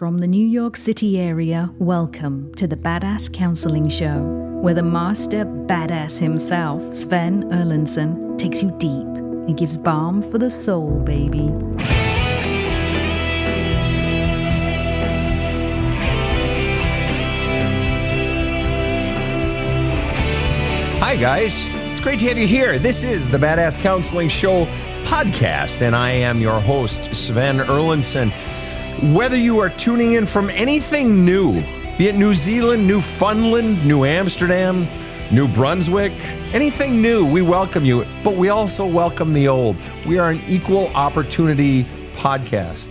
From the New York City area, welcome to the Badass Counseling Show, where the master badass himself, Sven takes you deep and gives balm for the soul, baby. Hi, guys. It's great to have you here. This is the Badass Counseling Show podcast, and I am your host, Sven Erlandson. Whether you are tuning in from anything new, be it New Zealand, Newfoundland, New Amsterdam, New Brunswick, anything new, we welcome you, but we also welcome the old. We are an equal opportunity podcast.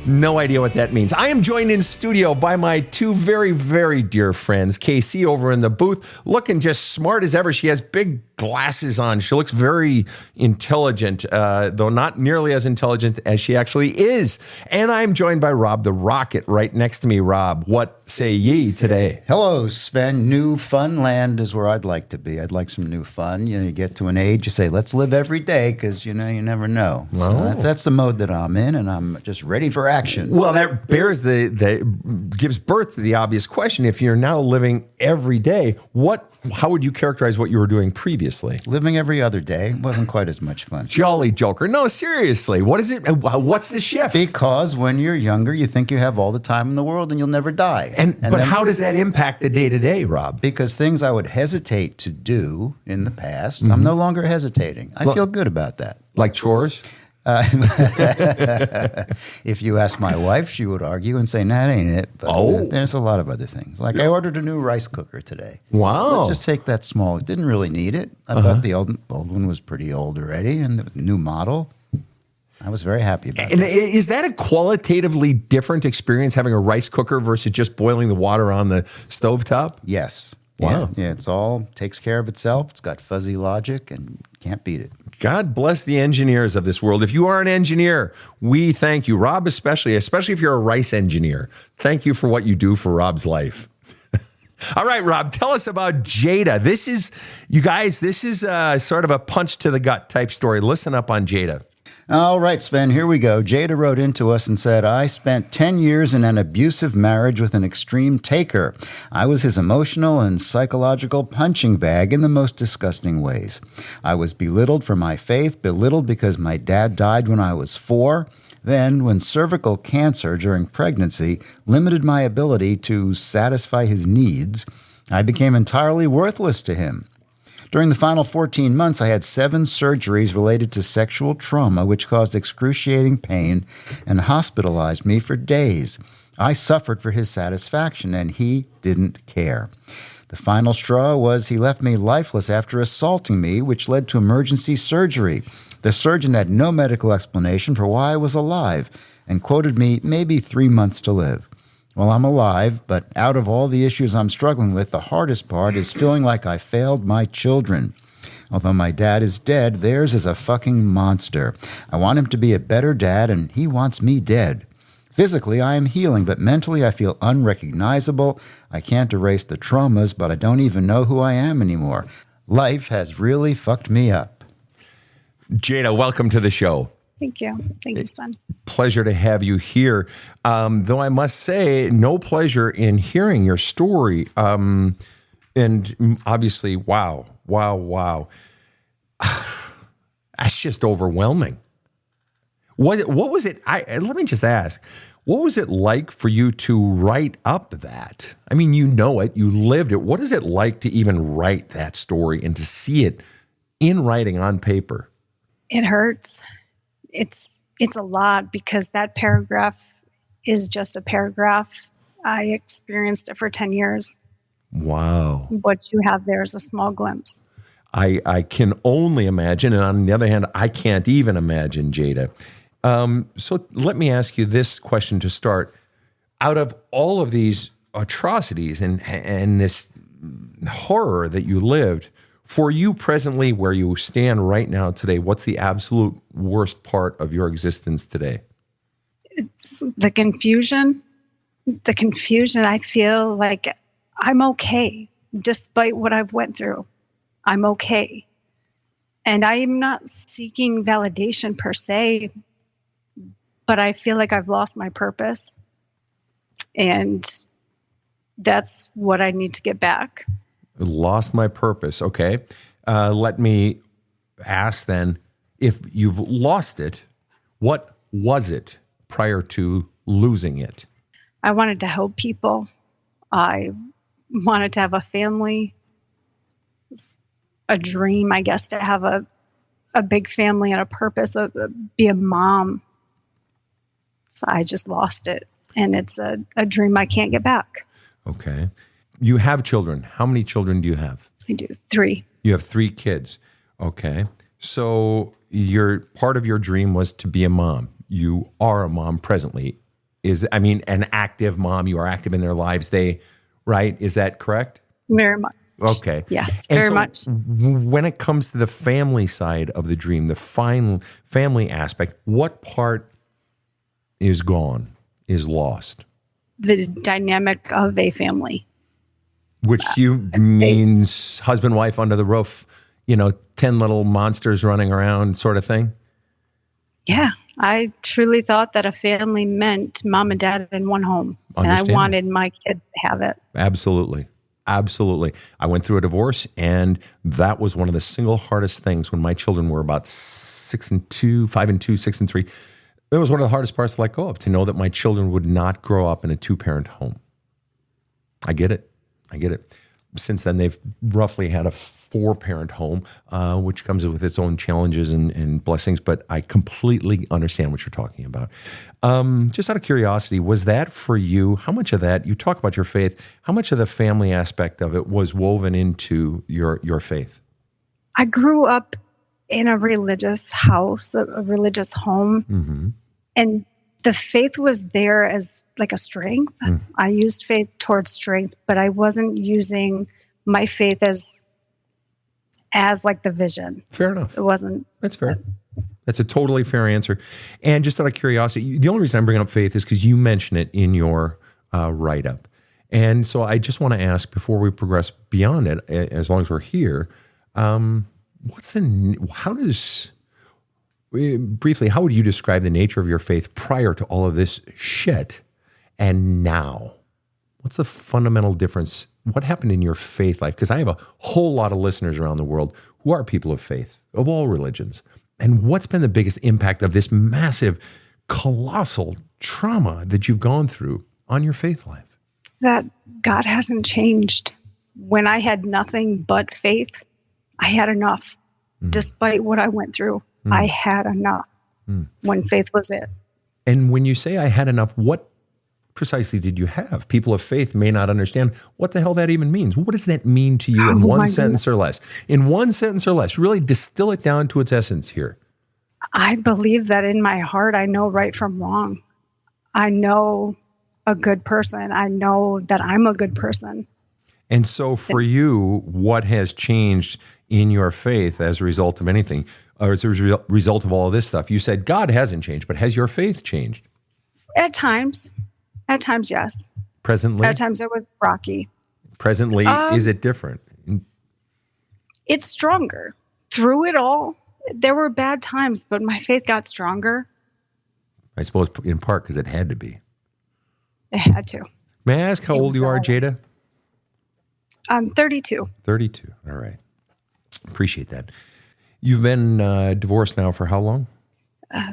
No idea what that means. I am joined in studio by my two very, very dear friends. Casey over in the booth, looking just smart as ever. She has big glasses on. She looks very intelligent, though not nearly as intelligent as she actually is. And I'm joined by Rob the Rocket right next to me. Rob, what say ye today? Hello, Sven. New fun land is where I'd like to be. I'd like some new fun. You get to an age, you say, let's live every day, because, you never know. So that's the mode that I'm in, and I'm just ready for action. Well, that gives birth to the obvious question. If you're now living every day, how would you characterize what you were doing previously? Living every other day wasn't quite as much fun. Jolly joker. No, seriously. What is it? What's the shift? Because when you're younger, you think you have all the time in the world and you'll never die. But how does that impact the day-to-day, Rob? Because things I would hesitate to do in the past, I'm no longer hesitating. I feel good about that. Like chores? If you ask my wife, she would argue and say, "Nah, that ain't it." But there's a lot of other things. Like I ordered a new rice cooker today. Wow. Let's just take that small. Didn't really need it. I thought the old one was pretty old already, and the new model, I was very happy about And that. is that a qualitatively different experience, having a rice cooker versus just boiling the water on the stovetop? Yes. Wow. Yeah, it's all takes care of itself. It's got fuzzy logic and can't beat it. God bless the engineers of this world. If you are an engineer, we thank you. Rob especially if you're a rice engineer. Thank you for what you do for Rob's life. All right, Rob, tell us about Jayda. This is sort of a punch to the gut type story. Listen up on Jayda. All right, Sven, here we go. Jayda wrote into us and said, I spent 10 years in an abusive marriage with an extreme taker. I was his emotional and psychological punching bag in the most disgusting ways. I was belittled for my faith, belittled because my dad died when I was 4. Then, when cervical cancer during pregnancy limited my ability to satisfy his needs, I became entirely worthless to him. During the final 14 months, I had 7 surgeries related to sexual trauma, which caused excruciating pain and hospitalized me for days. I suffered for his satisfaction, and he didn't care. The final straw was he left me lifeless after assaulting me, which led to emergency surgery. The surgeon had no medical explanation for why I was alive and quoted me maybe 3 months to live. Well, I'm alive, but out of all the issues I'm struggling with, the hardest part is feeling like I failed my children. Although my dad is dead, theirs is a fucking monster. I want him to be a better dad, and he wants me dead. Physically, I am healing, but mentally I feel unrecognizable. I can't erase the traumas, but I don't even know who I am anymore. Life has really fucked me up. Jayda, welcome to the show. Thank you. Thank you, Sven. Pleasure to have you here. Though I must say, no pleasure in hearing your story. And obviously, wow. That's just overwhelming. What was it? Let me just ask, what was it like for you to write up that? I mean, you know it, you lived it. What is it like to even write that story and to see it in writing on paper? It hurts. It's a lot because that paragraph is just a paragraph. I experienced it for 10 years. Wow. What you have there is a small glimpse. I can only imagine. And on the other hand, I can't even imagine, Jayda. So let me ask you this question to start. Out of all of these atrocities and this horror that you lived, for you presently, where you stand right now today, what's the absolute worst part of your existence today? It's the confusion. The confusion. I feel like I'm okay, despite what I've went through. I'm okay. And I'm not seeking validation per se, but I feel like I've lost my purpose. And that's what I need to get back. Lost my purpose. Okay. Let me ask then, if you've lost it, what was it prior to losing it? I wanted to help people. I wanted to have a family, a dream, I guess, to have a big family and a purpose, be a mom. So I just lost it. And it's a dream I can't get back. Okay. You have children. How many children do you have? I do. 3. You have 3 kids. Okay. So part of your dream was to be a mom. You are a mom presently. An active mom. You are active in their lives. Right? Is that correct? Very much. Okay. Yes, And very so much. When it comes to the family side of the dream, the family aspect, what part is gone, is lost? The dynamic of a family. Which to you means husband, wife under the roof, 10 little monsters running around sort of thing? Yeah. I truly thought that a family meant mom and dad in one home. And I wanted my kid to have it. Absolutely. Absolutely. I went through a divorce, and that was one of the single hardest things when my children were about 5 and 2, 6 and 3. It was one of the hardest parts to let go of, to know that my children would not grow up in a 2-parent home. I get it. Since then, they've roughly had a 4-parent home, which comes with its own challenges and blessings, but I completely understand what you're talking about. Just out of curiosity, was that for you? How much of that, you talk about your faith, how much of the family aspect of it was woven into your faith? I grew up in a religious house, a religious home, Mm-hmm. and the faith was there as like a strength. Mm. I used faith towards strength, but I wasn't using my faith as like the vision. Fair enough. It wasn't. That's fair. That's a totally fair answer. And just out of curiosity, the only reason I'm bringing up faith is because you mention it in your write-up. And so I just want to ask, before we progress beyond it, as long as we're here, briefly, how would you describe the nature of your faith prior to all of this shit and now? What's the fundamental difference? What happened in your faith life? Because I have a whole lot of listeners around the world who are people of faith, of all religions. And what's been the biggest impact of this massive, colossal trauma that you've gone through on your faith life? That God hasn't changed. When I had nothing but faith, I had enough. Despite what I went through, I had enough when faith was it. And when you say I had enough, what precisely did you have? People of faith may not understand what the hell that even means. What does that mean to you in one sentence or less? In one sentence or less, really distill it down to its essence here. I believe that in my heart, I know right from wrong. I know a good person. I know that I'm a good person. And so for you, what has changed in your faith as a result of anything, or as a result of all of this stuff? You said God hasn't changed, but has your faith changed? At times, yes. Presently? At times it was rocky. Presently, is it different? It's stronger. Through it all, there were bad times, but my faith got stronger. I suppose in part because it had to be. It had to. May I ask how old you are, Jayda? I'm 32. 32. All right. Appreciate that. You've been divorced now for how long?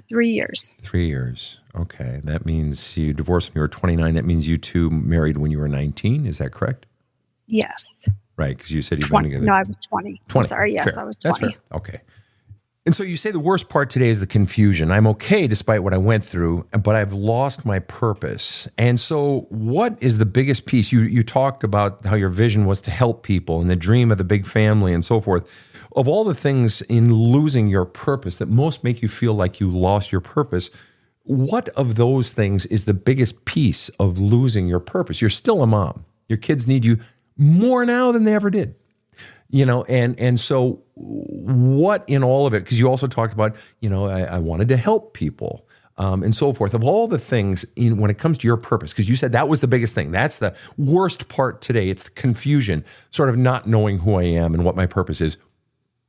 3 years. 3 years. Okay. That means you divorced when you were 29. That means you two married when you were 19. Is that correct? Yes. Right. Because you said you've 20. been together. No, I was 20. 20. I'm sorry. Yes, Fair. I was 20. That's fair. Okay. And so you say the worst part today is the confusion. I'm okay despite what I went through, but I've lost my purpose. And so what is the biggest piece? You talked about how your vision was to help people and the dream of the big family and so forth. Of all the things in losing your purpose that most make you feel like you lost your purpose, what of those things is the biggest piece of losing your purpose? You're still a mom. Your kids need you more now than they ever did. And so what in all of it, because you also talked about, I wanted to help people and so forth. Of all the things when it comes to your purpose, because you said that was the biggest thing. That's the worst part today. It's the confusion, sort of not knowing who I am and what my purpose is.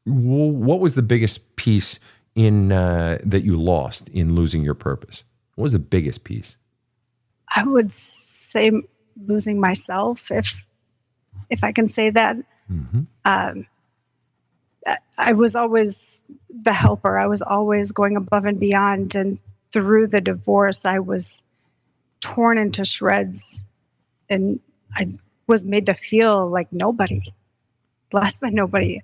What was the biggest piece in that you lost in losing your purpose? What was the biggest piece? I would say losing myself, if I can say that. I was always the helper. I was always going above and beyond. And through the divorce, I was torn into shreds, and I was made to feel like nobody, less than nobody.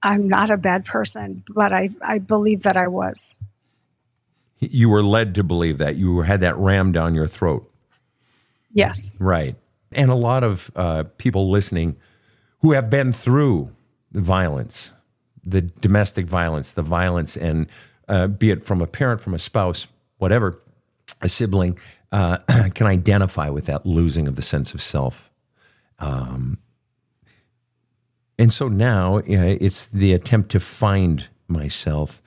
I'm not a bad person, but I believe that I was. You were led to believe that. You had that rammed down your throat. Yes. Right. And a lot of people listening who have been through the violence, the domestic violence, the violence, and be it from a parent, from a spouse, whatever, a sibling, can identify with that losing of the sense of self. And so now it's the attempt to find myself.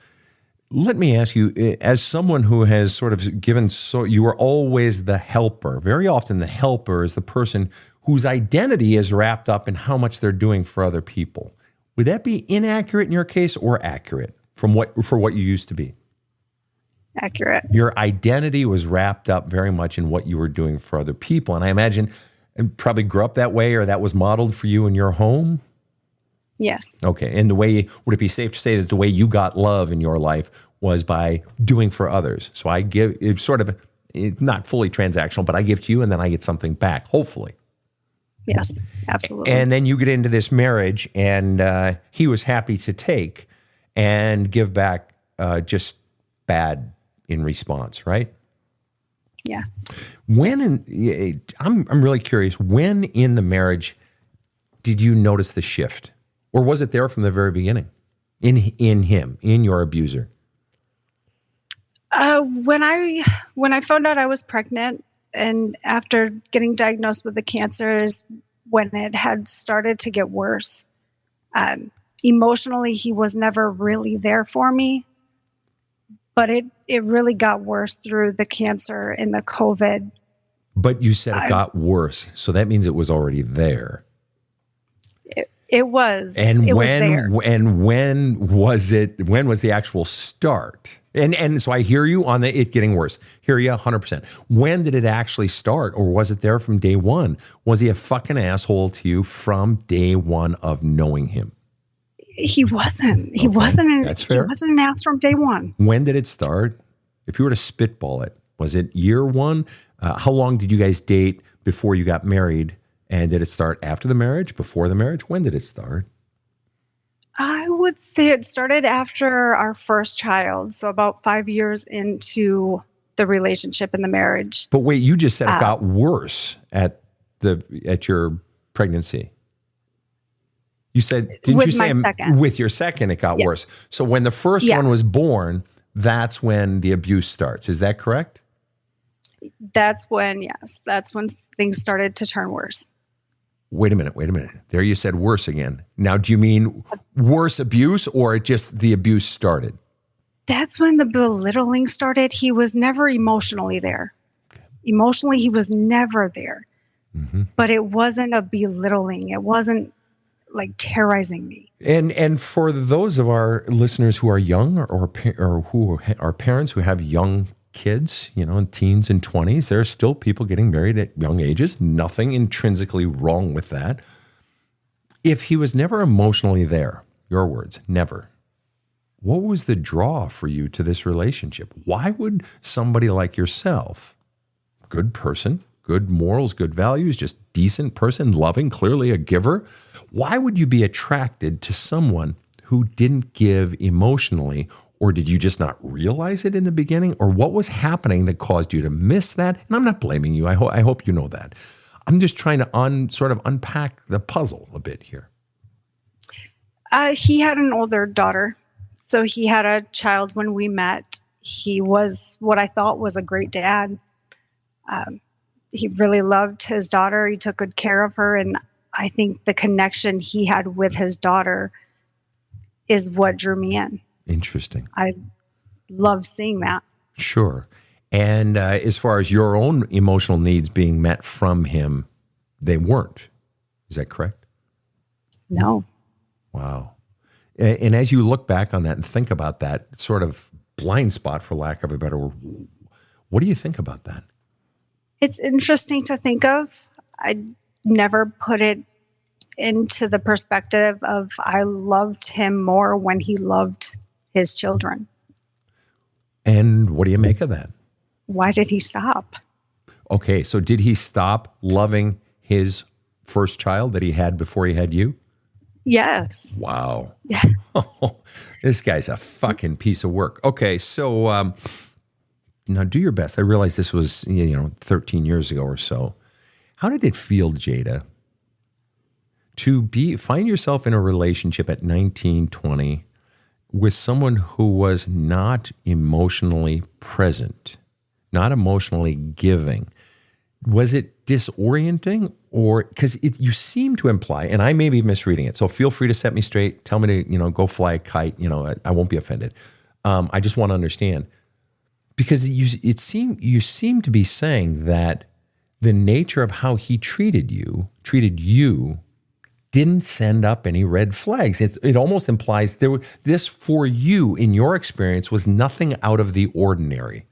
Let me ask you, as someone who has sort of given, so you are always the helper. Very often the helper is the person whose identity is wrapped up in how much they're doing for other people. Would that be inaccurate in your case or accurate for what you used to be? Accurate. Your identity was wrapped up very much in what you were doing for other people. And I imagine and probably grew up that way, or that was modeled for you in your home? Yes. Okay. And would it be safe to say that the way you got love in your life was by doing for others? So I give, it's sort of, it's not fully transactional, but I give to you and then I get something back, hopefully. Yes, absolutely. And then you get into this marriage, and he was happy to take and give back just bad in response, right? Yeah. I'm really curious, when in the marriage did you notice the shift? Or was it there from the very beginning in him, in your abuser? When I found out I was pregnant, and after getting diagnosed with the cancer, is when it had started to get worse. Emotionally, he was never really there for me, but it really got worse through the cancer and the COVID. But you said it got worse, so that means it was already there. It was. And it was there. And when was it? When was the actual start? And so I hear you on it getting worse. Hear you 100%. When did it actually start, or was it there from day one? Was he a fucking asshole to you from day one of knowing him? He wasn't. He wasn't. That's fair. He wasn't an ass from day one. When did it start? If you were to spitball it, was it year one? How long did you guys date before you got married? And did it start after the marriage, before the marriage? When did it start? I would say it started after our first child, so about 5 years into the relationship and the marriage. But wait, you just said it got worse at your pregnancy. You said, didn't you say with your second it got worse? So when the first one was born, that's when the abuse starts. Is that correct? That's when things started to turn worse. Wait a minute. There you said worse again. Now, do you mean worse abuse, or just the abuse started? That's when the belittling started. He was never emotionally there. Okay. Emotionally, he was never there. Mm-hmm. But it wasn't a belittling. It wasn't like terrorizing me. And for those of our listeners who are young or who are parents who have young kids, in teens and 20s, there are still people getting married at young ages. Nothing intrinsically wrong with that. If he was never emotionally there, your words, never, what was the draw for you to this relationship? Why would somebody like yourself, good person, good morals, good values, just decent person, loving, clearly a giver, why would you be attracted to someone who didn't give emotionally? Or did you just not realize it in the beginning? Or what was happening that caused you to miss that? And I'm not blaming you. I hope you know that. I'm just trying to sort of unpack the puzzle a bit here. He had an older daughter. So he had a child when we met. He was what I thought was a great dad. He really loved his daughter. He took good care of her. And I think the connection he had with his daughter is what drew me in. Interesting. I love seeing that. Sure. And as far as your own emotional needs being met from him, they weren't. Is that correct? No. Wow. And as you look back on that and think about that sort of blind spot, for lack of a better word, what do you think about that? It's interesting to think of. I never put it into the perspective of I loved him more when he loved his children. And what do you make of that? Why did he stop? Okay, so did he stop loving his first child that he had before he had you? Yes. Wow. Yeah. This guy's a fucking piece of work. Okay, so now do your best. I realize this was 13 years ago or so. How did it feel, Jayda, to find yourself in a relationship at 19, 20 with someone who was not emotionally present, not emotionally giving? Was it disorienting? Or because you seem to imply, and I may be misreading it, so feel free to set me straight. Tell me to go fly a kite. I won't be offended. I just want to understand, because you seem to be saying that the nature of how he treated you didn't send up any red flags. It almost implies this for you in your experience was nothing out of the ordinary,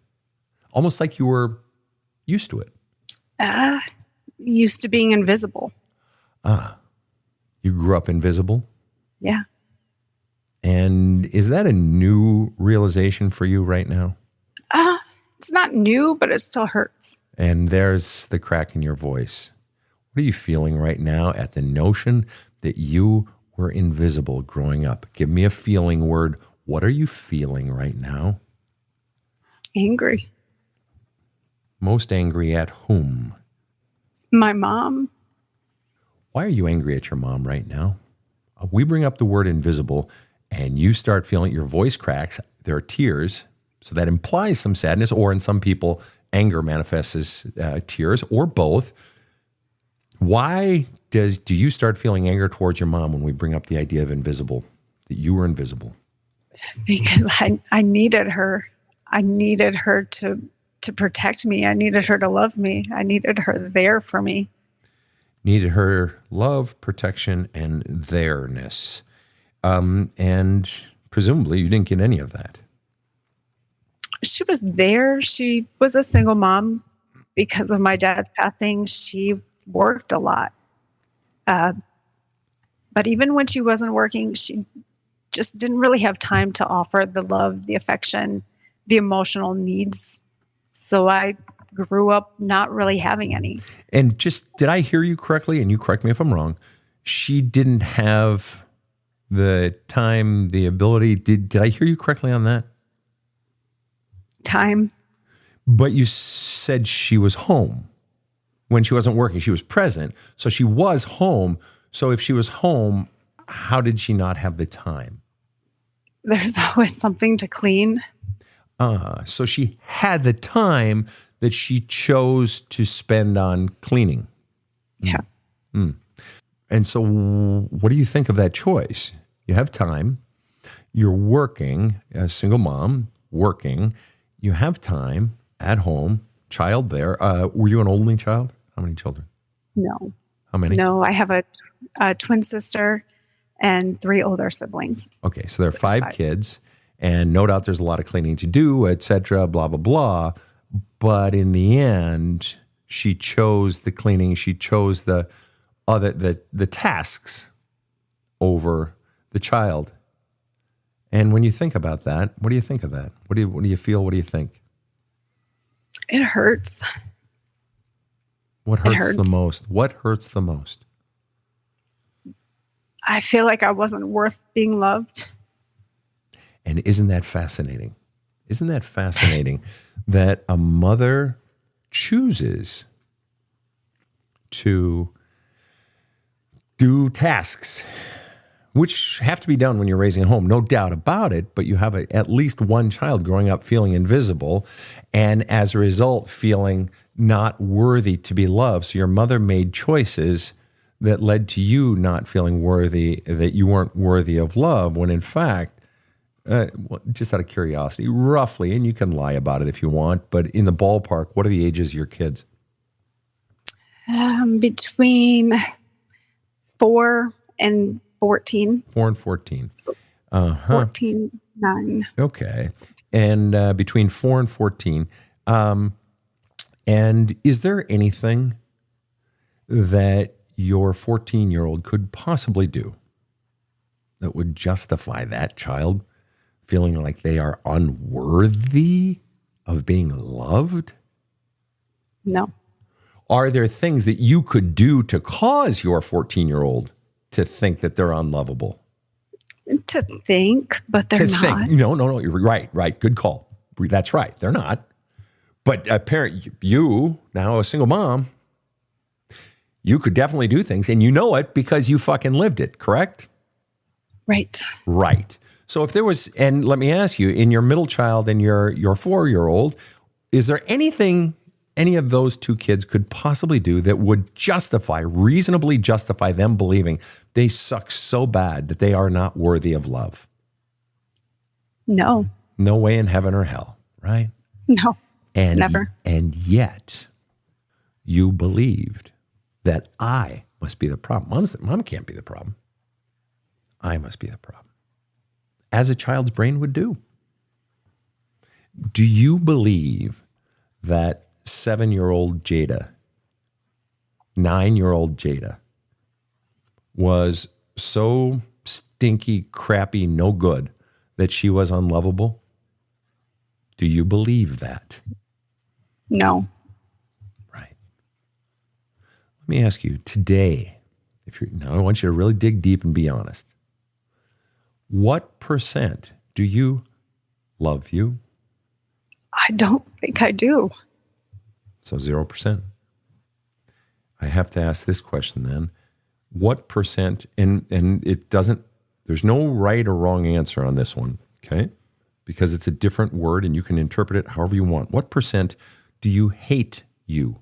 almost like you were used to it. Used to being invisible. You grew up invisible? Yeah. And is that a new realization for you right now? It's not new, but it still hurts. And there's the crack in your voice. What are you feeling right now at the notion that you were invisible growing up? Give me a feeling word. What are you feeling right now? Angry. Most angry at whom? My mom. Why are you angry at your mom right now? We bring up the word invisible and you start feeling your voice cracks. There are tears. So that implies some sadness, or in some people, anger manifests as tears, or both. Why do you start feeling anger towards your mom when we bring up the idea of invisible, that you were invisible? Because I needed her. I needed her to protect me. I needed her to love me. I needed her there for me. Needed her love, protection, and there-ness. And presumably you didn't get any of that. She was there. She was a single mom. Because of my dad's passing, she worked a lot. But even when she wasn't working, she just didn't really have time to offer the love, the affection, the emotional needs. So I grew up not really having any. And did I hear you correctly? And you correct me if I'm wrong. She didn't have the time, the ability. Did I hear you correctly on that? Time. But you said she was home when she wasn't working. She was present. So she was home. So if she was home, how did she not have the time? There's always something to clean. So she had the time that she chose to spend on cleaning. Yeah. And so what do you think of that choice? You have time. You're working, a single mom, working. You have time at home, child there. Were you an only child? How many children? No. How many? No, I have a twin sister and 3 older siblings. Okay, so there are 5 kids. And no doubt there's a lot of cleaning to do, et cetera, blah, blah, blah. But in the end, she chose the cleaning. She chose the tasks over the child. And when you think about that, what do you think of that? What do you feel? What do you think? It hurts. What hurts the most? What hurts the most? I feel like I wasn't worth being loved. And isn't that fascinating? Isn't that fascinating that a mother chooses to do tasks which have to be done when you're raising a home, no doubt about it, but you have at least one child growing up feeling invisible and as a result feeling not worthy to be loved. So your mother made choices that led to you not feeling worthy, that you weren't worthy of love, when in fact, just out of curiosity, roughly, and you can lie about it if you want, but in the ballpark, what are the ages of your kids? Between 4 and 14. 4 and 14. 14, 9. Okay. And between 4 and 14, And is there anything that your 14-year-old could possibly do that would justify that child feeling like they are unworthy of being loved? No. Are there things that you could do to cause your 14-year-old to think that they're unlovable? To think, but they're not. No. You're right. Good call. That's right. They're not. But a parent, you, now a single mom, you could definitely do things, and you know it because you fucking lived it, correct? Right. Right. So if there was, and let me ask you, in your middle child and your 4-year-old, is there anything any of those two kids could possibly do that would reasonably justify them believing they suck so bad that they are not worthy of love? No. No way in heaven or hell, right? No. And never. And yet, you believed that I must be the problem. Mom can't be the problem. I must be the problem. As a child's brain would do. Do you believe that 7-year-old Jayda, 9-year-old Jayda, was so stinky, crappy, no good that she was unlovable? Do you believe that? No. Right. Let me ask you today, now I want you to really dig deep and be honest. What percent do you love you? I don't think I do. So 0%. I have to ask this question then. What percent, and it doesn't, there's no right or wrong answer on this one, okay? Because it's a different word and you can interpret it however you want. What percent do you hate you?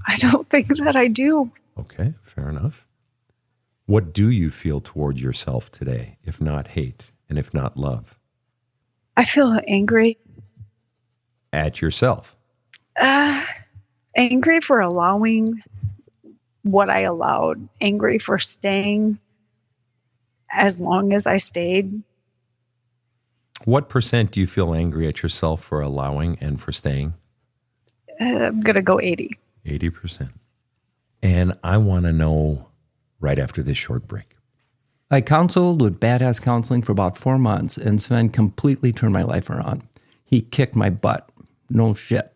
I don't think that I do. Okay, fair enough. What do you feel towards yourself today, if not hate and if not love? I feel angry. At yourself? Angry for allowing what I allowed. Angry for staying as long as I stayed. What percent do you feel angry at yourself for allowing and for staying? I'm going to go 80. 80%. And I want to know right after this short break. I counseled with Badass Counseling for about 4 months, and Sven completely turned my life around. He kicked my butt. No shit.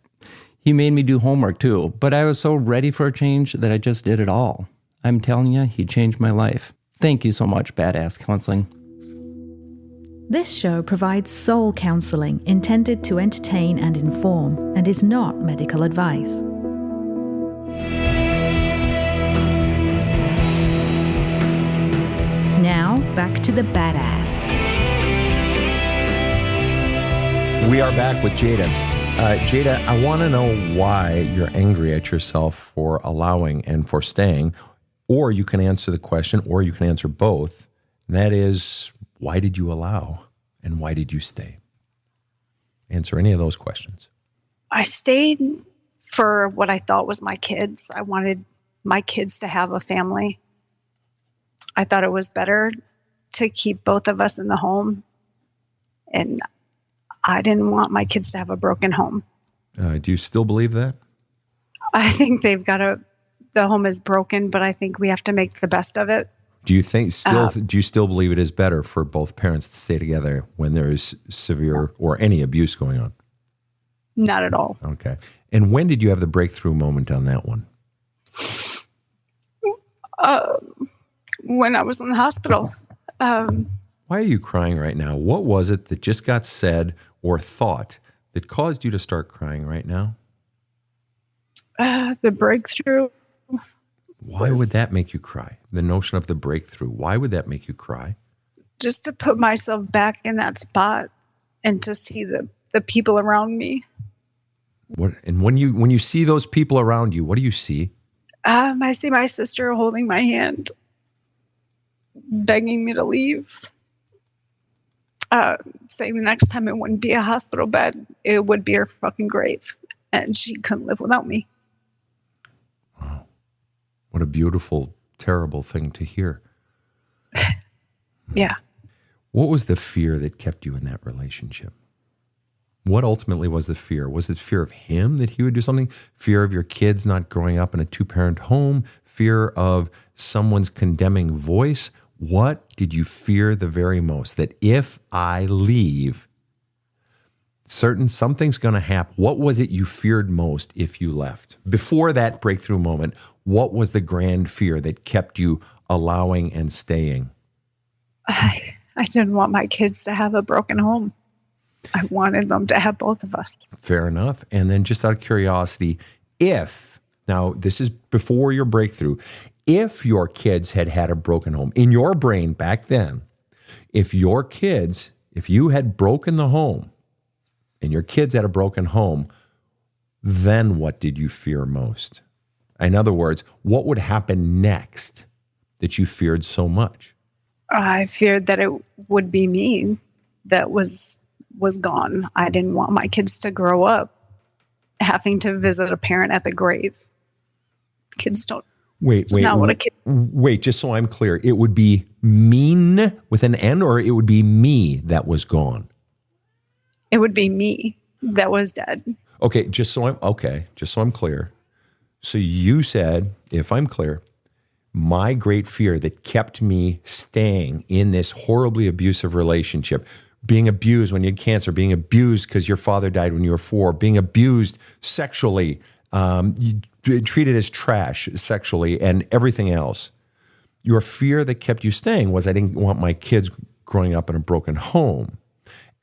He made me do homework too, but I was so ready for a change that I just did it all. I'm telling you, he changed my life. Thank you so much, Badass Counseling. This show provides soul counseling intended to entertain and inform and is not medical advice. Now, back to the badass. We are back with Jayda. Jayda, I want to know why you're angry at yourself for allowing and for staying, or you can answer the question, or you can answer both. And that is, why did you allow and why did you stay? Answer any of those questions. I stayed for what I thought was my kids. I wanted my kids to have a family. I thought it was better to keep both of us in the home. And I didn't want my kids to have a broken home. Do you still believe that? I think the home is broken, but I think we have to make the best of it. Do you still believe it is better for both parents to stay together when there is severe or any abuse going on? Not at all. Okay. And when did you have the breakthrough moment on that one? When I was in the hospital. Why are you crying right now? What was it that just got said or thought that caused you to start crying right now? The breakthrough. Why would that make you cry? The notion of the breakthrough. Why would that make you cry? Just to put myself back in that spot and to see the people around me. What? And when you see those people around you, what do you see? I see my sister holding my hand, begging me to leave. Saying the next time it wouldn't be a hospital bed, it would be her fucking grave. And she couldn't live without me. Wow. What a beautiful, terrible thing to hear. Yeah. What was the fear that kept you in that relationship? What ultimately was the fear? Was it fear of him that he would do something? Fear of your kids not growing up in a two-parent home? Fear of someone's condemning voice? What did you fear the very most? That if I leave, something's going to happen. What was it you feared most if you left? Before that breakthrough moment, what was the grand fear that kept you allowing and staying? I didn't want my kids to have a broken home. I wanted them to have both of us. Fair enough. And then just out of curiosity, now this is before your breakthrough, if your kids had had a broken home, in your brain back then, if you had broken the home and your kids had a broken home, then what did you fear most? In other words, what would happen next that you feared so much? I feared that it would be me that was gone. I didn't want my kids to grow up having to visit a parent at the grave. Kids don't. Wait, just so I'm clear, it would be mean with an N, or it would be me that was gone? It would be me that was dead. Okay, just so I'm clear. So you said, if I'm clear, my great fear that kept me staying in this horribly abusive relationship, being abused when you had cancer, being abused because your father died when you were 4, being abused sexually, treated as trash sexually, and everything else. Your fear that kept you staying was I didn't want my kids growing up in a broken home.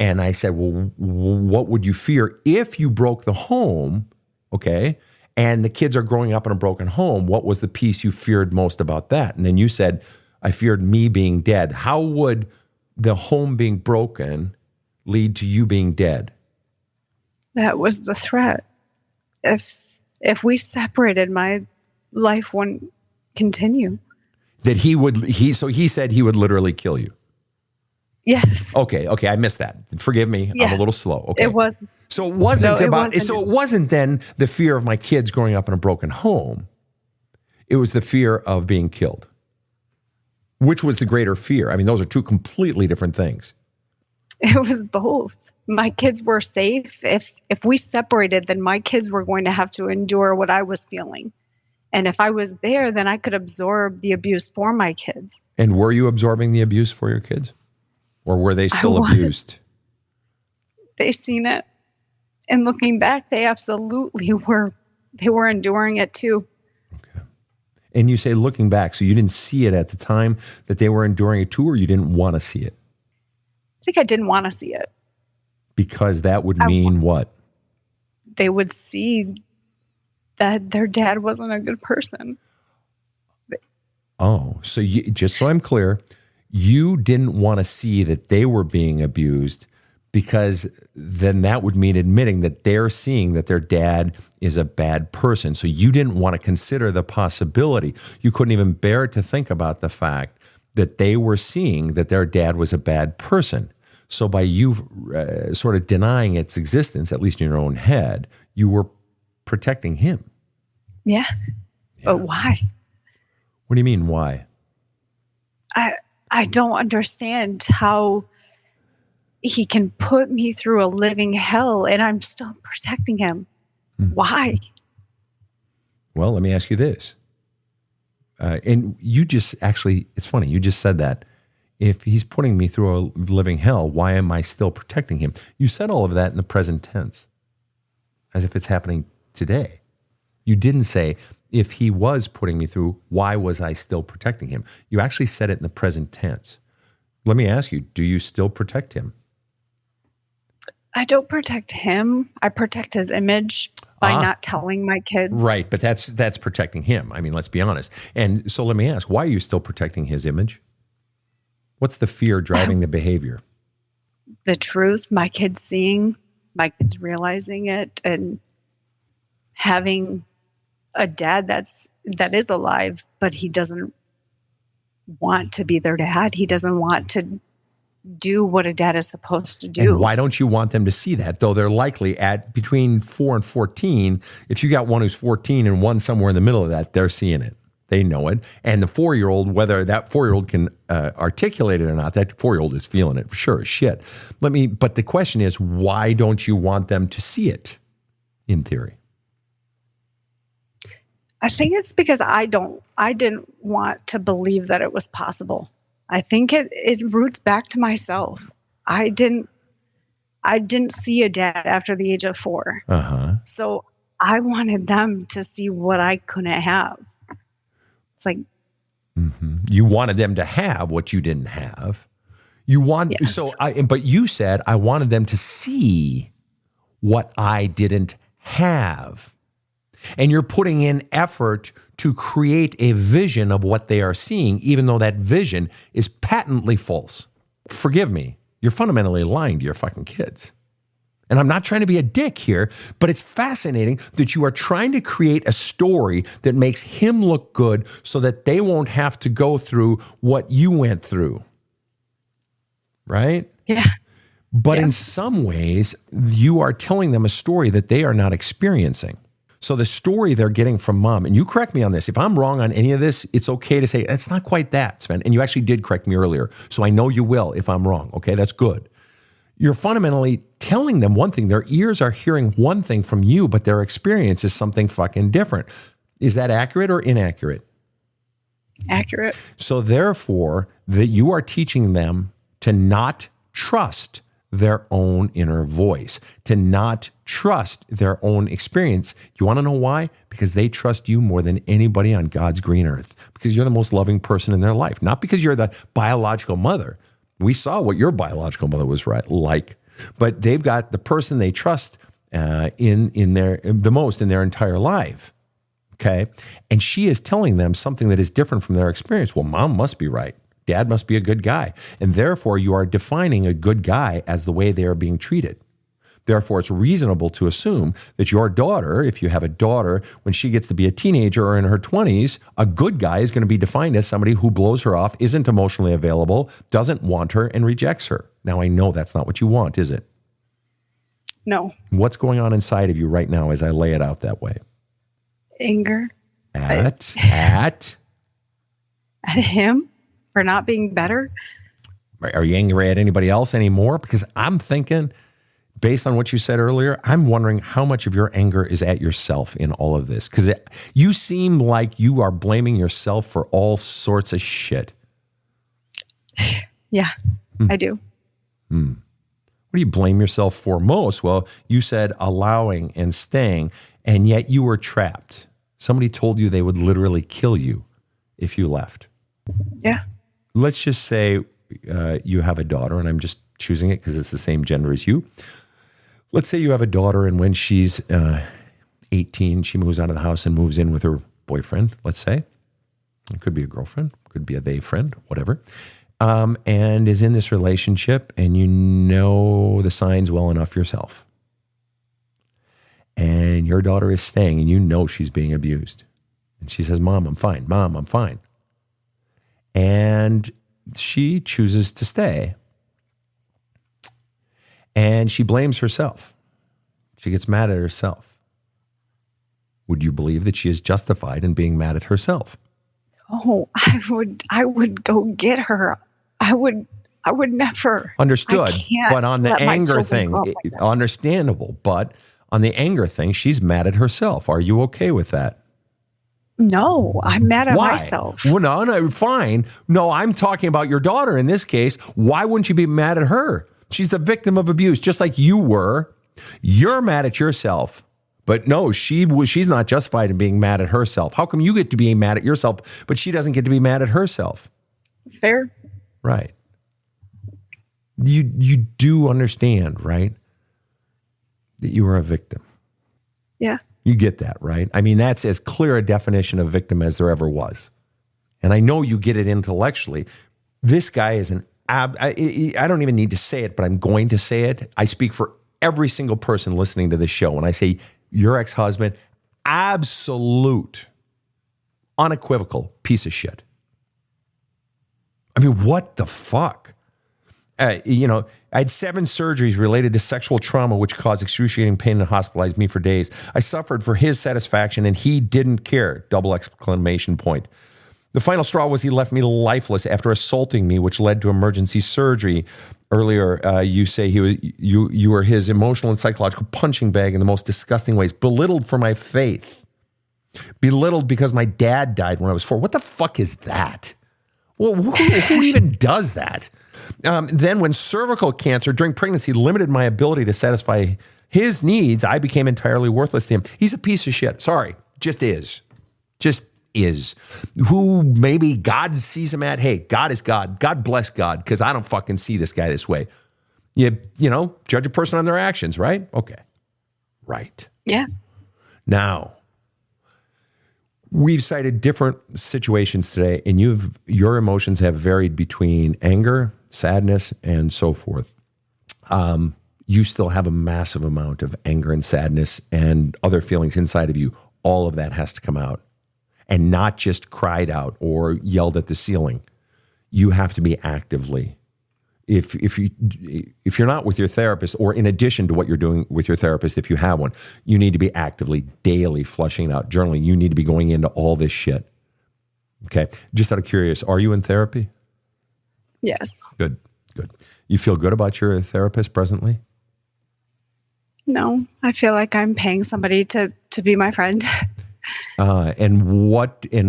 And I said, well, what would you fear if you broke the home, okay, and the kids are growing up in a broken home? What was the piece you feared most about that? And then you said, I feared me being dead. How would the home being broken lead to you being dead? That was the threat. If we separated, my life wouldn't continue. That so he said he would literally kill you. Yes. Okay, I missed that. Forgive me. Yeah. I'm a little slow. Okay. It was. So it wasn't then the fear of my kids growing up in a broken home. It was the fear of being killed. Which was the greater fear? I mean, those are two completely different things. It was both. My kids were safe. If we separated, then my kids were going to have to endure what I was feeling. And if I was there, then I could absorb the abuse for my kids. And were you absorbing the abuse for your kids? Or were they still abused? They've seen it. And looking back, they absolutely were. They were enduring it too. Okay. And you say looking back, so you didn't see it at the time that they were enduring it too, or you didn't want to see it? I think I didn't want to see it. Because that would mean what? They would see that their dad wasn't a good person. Oh, so just so I'm clear, you didn't want to see that they were being abused, because then that would mean admitting that they're seeing that their dad is a bad person. So you didn't want to consider the possibility. You couldn't even bear to think about the fact that they were seeing that their dad was a bad person. So by you sort of denying its existence, at least in your own head, you were protecting him. Yeah. But why? What do you mean, why? I don't understand how he can put me through a living hell and I'm still protecting him. Why? Well, let me ask you this. And you just actually, it's funny, you just said that. If he's putting me through a living hell, why am I still protecting him? You said all of that in the present tense, as if it's happening today. You didn't say, if he was putting me through, why was I still protecting him? You actually said it in the present tense. Let me ask you, do you still protect him? I don't protect him. I protect his image by not telling my kids. Right, but that's protecting him. I mean, let's be honest. And so let me ask, why are you still protecting his image? What's the fear driving the behavior? The truth, my kids seeing, my kids realizing it, and having a dad that is alive, but he doesn't want to be their dad. He doesn't want to do what a dad is supposed to do. And why don't you want them to see that? Though they're likely at between 4 and 14. If you got one who's 14 and one somewhere in the middle of that, they're seeing it. They know it. And the 4-year-old, whether that 4-year-old can articulate it or not, that 4-year-old is feeling it for sure as shit. But the question is, why don't you want them to see it in theory? I think it's because I didn't want to believe that it was possible. I think it roots back to myself. I didn't see a dad after the age of 4. So I wanted them to see what I couldn't have. It's like, you wanted them to have what you didn't have. Yes. But you said, I wanted them to see what I didn't have. And you're putting in effort to create a vision of what they are seeing, even though that vision is patently false. Forgive me. You're fundamentally lying to your fucking kids. And I'm not trying to be a dick here, but it's fascinating that you are trying to create a story that makes him look good so that they won't have to go through what you went through. Right? Yeah. But in some ways, you are telling them a story that they are not experiencing. So the story they're getting from mom, and you correct me on this. If I'm wrong on any of this, it's okay to say, it's not quite that, Sven. And you actually did correct me earlier. So I know you will if I'm wrong. Okay, that's good. You're fundamentally telling them one thing. Their ears are hearing one thing from you, but their experience is something fucking different. Is that accurate or inaccurate? Accurate. So therefore, that you are teaching them to not trust their own inner voice, to not trust their own experience. You want to know why? Because they trust you more than anybody on God's green earth, because you're the most loving person in their life, not because you're the biological mother. We saw what your biological mother was like, but they've got the person they trust the most in their entire life. Okay. And she is telling them something that is different from their experience. Well, mom must be right. Dad must be a good guy. And therefore, you are defining a good guy as the way they are being treated. Therefore, it's reasonable to assume that your daughter, if you have a daughter, when she gets to be a teenager or in her 20s, a good guy is going to be defined as somebody who blows her off, isn't emotionally available, doesn't want her, and rejects her. Now, I know that's not what you want, is it? No. What's going on inside of you right now as I lay it out that way? Anger. At him for not being better. Are you angry at anybody else anymore? Because I'm thinking, based on what you said earlier, I'm wondering how much of your anger is at yourself in all of this. Because you seem like you are blaming yourself for all sorts of shit. Yeah, I do. What do you blame yourself for most? Well, you said allowing and staying, and yet you were trapped. Somebody told you they would literally kill you if you left. Yeah. Let's just say you have a daughter, and I'm just choosing it because it's the same gender as you. Let's say you have a daughter, and when she's 18, she moves out of the house and moves in with her boyfriend, let's say. It could be a girlfriend, could be a they friend, whatever. And is in this relationship, and you know the signs well enough yourself. And your daughter is staying, and you know she's being abused. And she says, Mom, I'm fine. Mom, I'm fine. And she chooses to stay. And she blames herself. She gets mad at herself. Would you believe that she is justified in being mad at herself? Oh, I would go get her. I would never. Understood. But on the anger thing, understandable. But on the anger thing, she's mad at herself. Are you okay with that? No, I'm mad at myself. Well, no, fine. No, I'm talking about your daughter in this case. Why wouldn't you be mad at her? She's the victim of abuse, just like you were. You're mad at yourself. But no, she's not justified in being mad at herself. How come you get to be mad at yourself, but she doesn't get to be mad at herself? Fair. Right. You do understand, right, that you are a victim. Yeah. You get that, right? I mean, that's as clear a definition of victim as there ever was. And I know you get it intellectually. This guy is I don't even need to say it, but I'm going to say it. I speak for every single person listening to this show when I say your ex-husband, absolute, unequivocal piece of shit. I mean, what the fuck? I had 7 surgeries related to sexual trauma, which caused excruciating pain and hospitalized me for days. I suffered for his satisfaction, and he didn't care. ! The final straw was he left me lifeless after assaulting me, which led to emergency surgery. Earlier, you say you were his emotional and psychological punching bag in the most disgusting ways. Belittled for my faith. Belittled because my dad died when I was 4. What the fuck is that? Well, who even does that? Then when cervical cancer during pregnancy limited my ability to satisfy his needs, I became entirely worthless to him. He's a piece of shit. Sorry. Just is. Who maybe God sees him at, hey, God is God. God bless God, because I don't fucking see this guy this way. You know, judge a person on their actions, right? Okay. Right. Yeah. Now, we've cited different situations today, and your emotions have varied between anger, sadness, and so forth. You still have a massive amount of anger and sadness and other feelings inside of you. All of that has to come out. And not just cried out or yelled at the ceiling. You have to be actively. If you're not with your therapist, or in addition to what you're doing with your therapist, if you have one, you need to be actively, daily flushing it out, journaling. You need to be going into all this shit. Okay. Just out of curious, are you in therapy? Yes. Good. You feel good about your therapist presently? No, I feel like I'm paying somebody to be my friend. And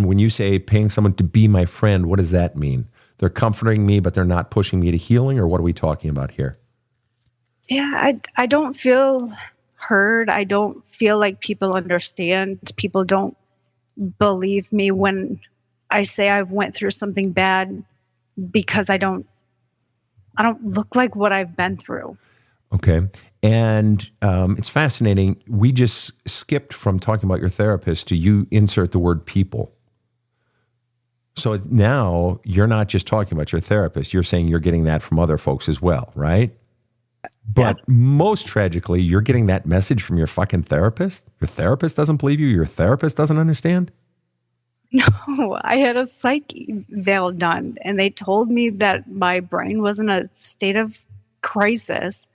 when you say paying someone to be my friend, what does that mean? They're comforting me, but they're not pushing me to healing, or what are we talking about here? Yeah, I don't feel heard. I don't feel like people understand. People don't believe me when I say I've went through something bad, because I don't look like what I've been through. Okay. And it's fascinating. We just skipped from talking about your therapist to you insert the word people. So now you're not just talking about your therapist. You're saying you're getting that from other folks as well, right? But most tragically, you're getting that message from your fucking therapist. Your therapist doesn't believe you. Your therapist doesn't understand. No, I had a psych eval done, and they told me that my brain was in a state of crisis.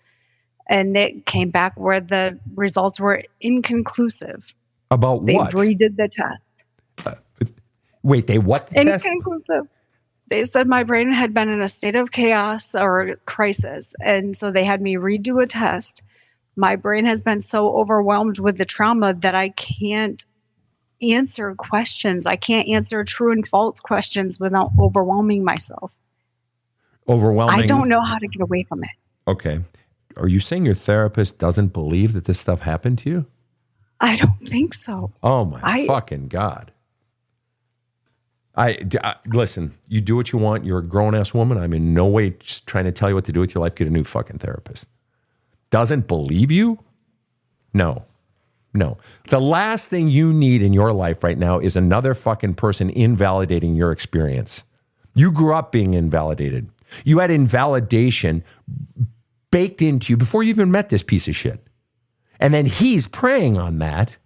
And it came back where the results were inconclusive. About what? They redid the test. Wait, they what? The inconclusive. Test? They said my brain had been in a state of chaos or crisis. And so they had me redo a test. My brain has been so overwhelmed with the trauma that I can't answer questions. I can't answer true and false questions without overwhelming myself. Overwhelming? I don't know how to get away from it. Okay. Are you saying your therapist doesn't believe that this stuff happened to you? I don't think so. Oh my fucking God. I listen, you do what you want. You're a grown-ass woman. I'm in no way just trying to tell you what to do with your life. Get a new fucking therapist. Doesn't believe you? No. The last thing you need in your life right now is another fucking person invalidating your experience. You grew up being invalidated. You had invalidation baked into you before you even met this piece of shit. And then he's preying on that,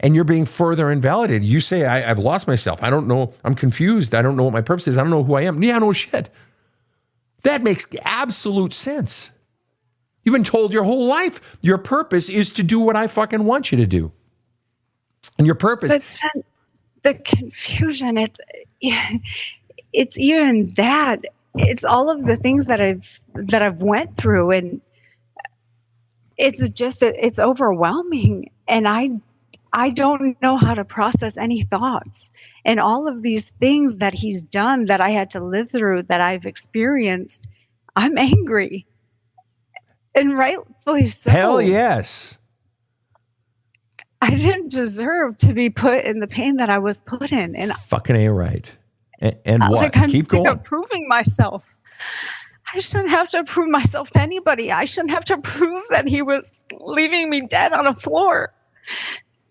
and you're being further invalidated. You say, I've lost myself. I don't know. I'm confused. I don't know what my purpose is. I don't know who I am. Yeah, no shit. That makes absolute sense. You've been told your whole life your purpose is to do what I fucking want you to do. And your purpose... But the confusion, it's even that. It's all of the things that I've went through, and it's overwhelming, and I don't know how to process any thoughts, and all of these things that he's done that I had to live through, that I've experienced. I'm angry, and rightfully so. Hell yes. I didn't deserve to be put in the pain that I was put in, and fucking A right. And what? Like, I'm Keep sick going. of proving myself. I shouldn't have to prove myself to anybody. I shouldn't have to prove that he was leaving me dead on a floor.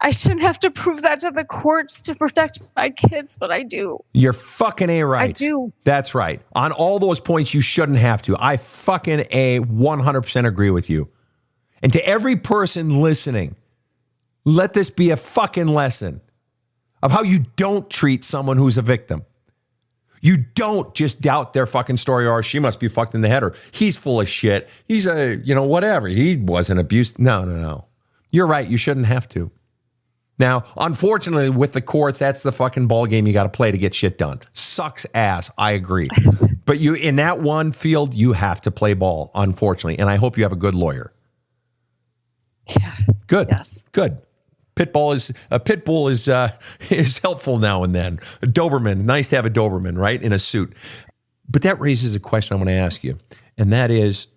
I shouldn't have to prove that to the courts to protect my kids, but I do. You're fucking A right. I do. That's right. On all those points, you shouldn't have to. I fucking A 100% agree with you. And to every person listening, let this be a fucking lesson of how you don't treat someone who's a victim. You don't just doubt their fucking story, or she must be fucked in the head, or he's full of shit. He's a, whatever. He wasn't abused. No. You're right. You shouldn't have to. Now, unfortunately, with the courts, that's the fucking ball game you got to play to get shit done. Sucks ass. I agree. But you, in that one field, you have to play ball, unfortunately. And I hope you have a good lawyer. Yeah. Good. Yes. Good. A pit bull is helpful now and then. A Doberman, nice to have a Doberman, right, in a suit. But that raises a question I want to ask you, and that is,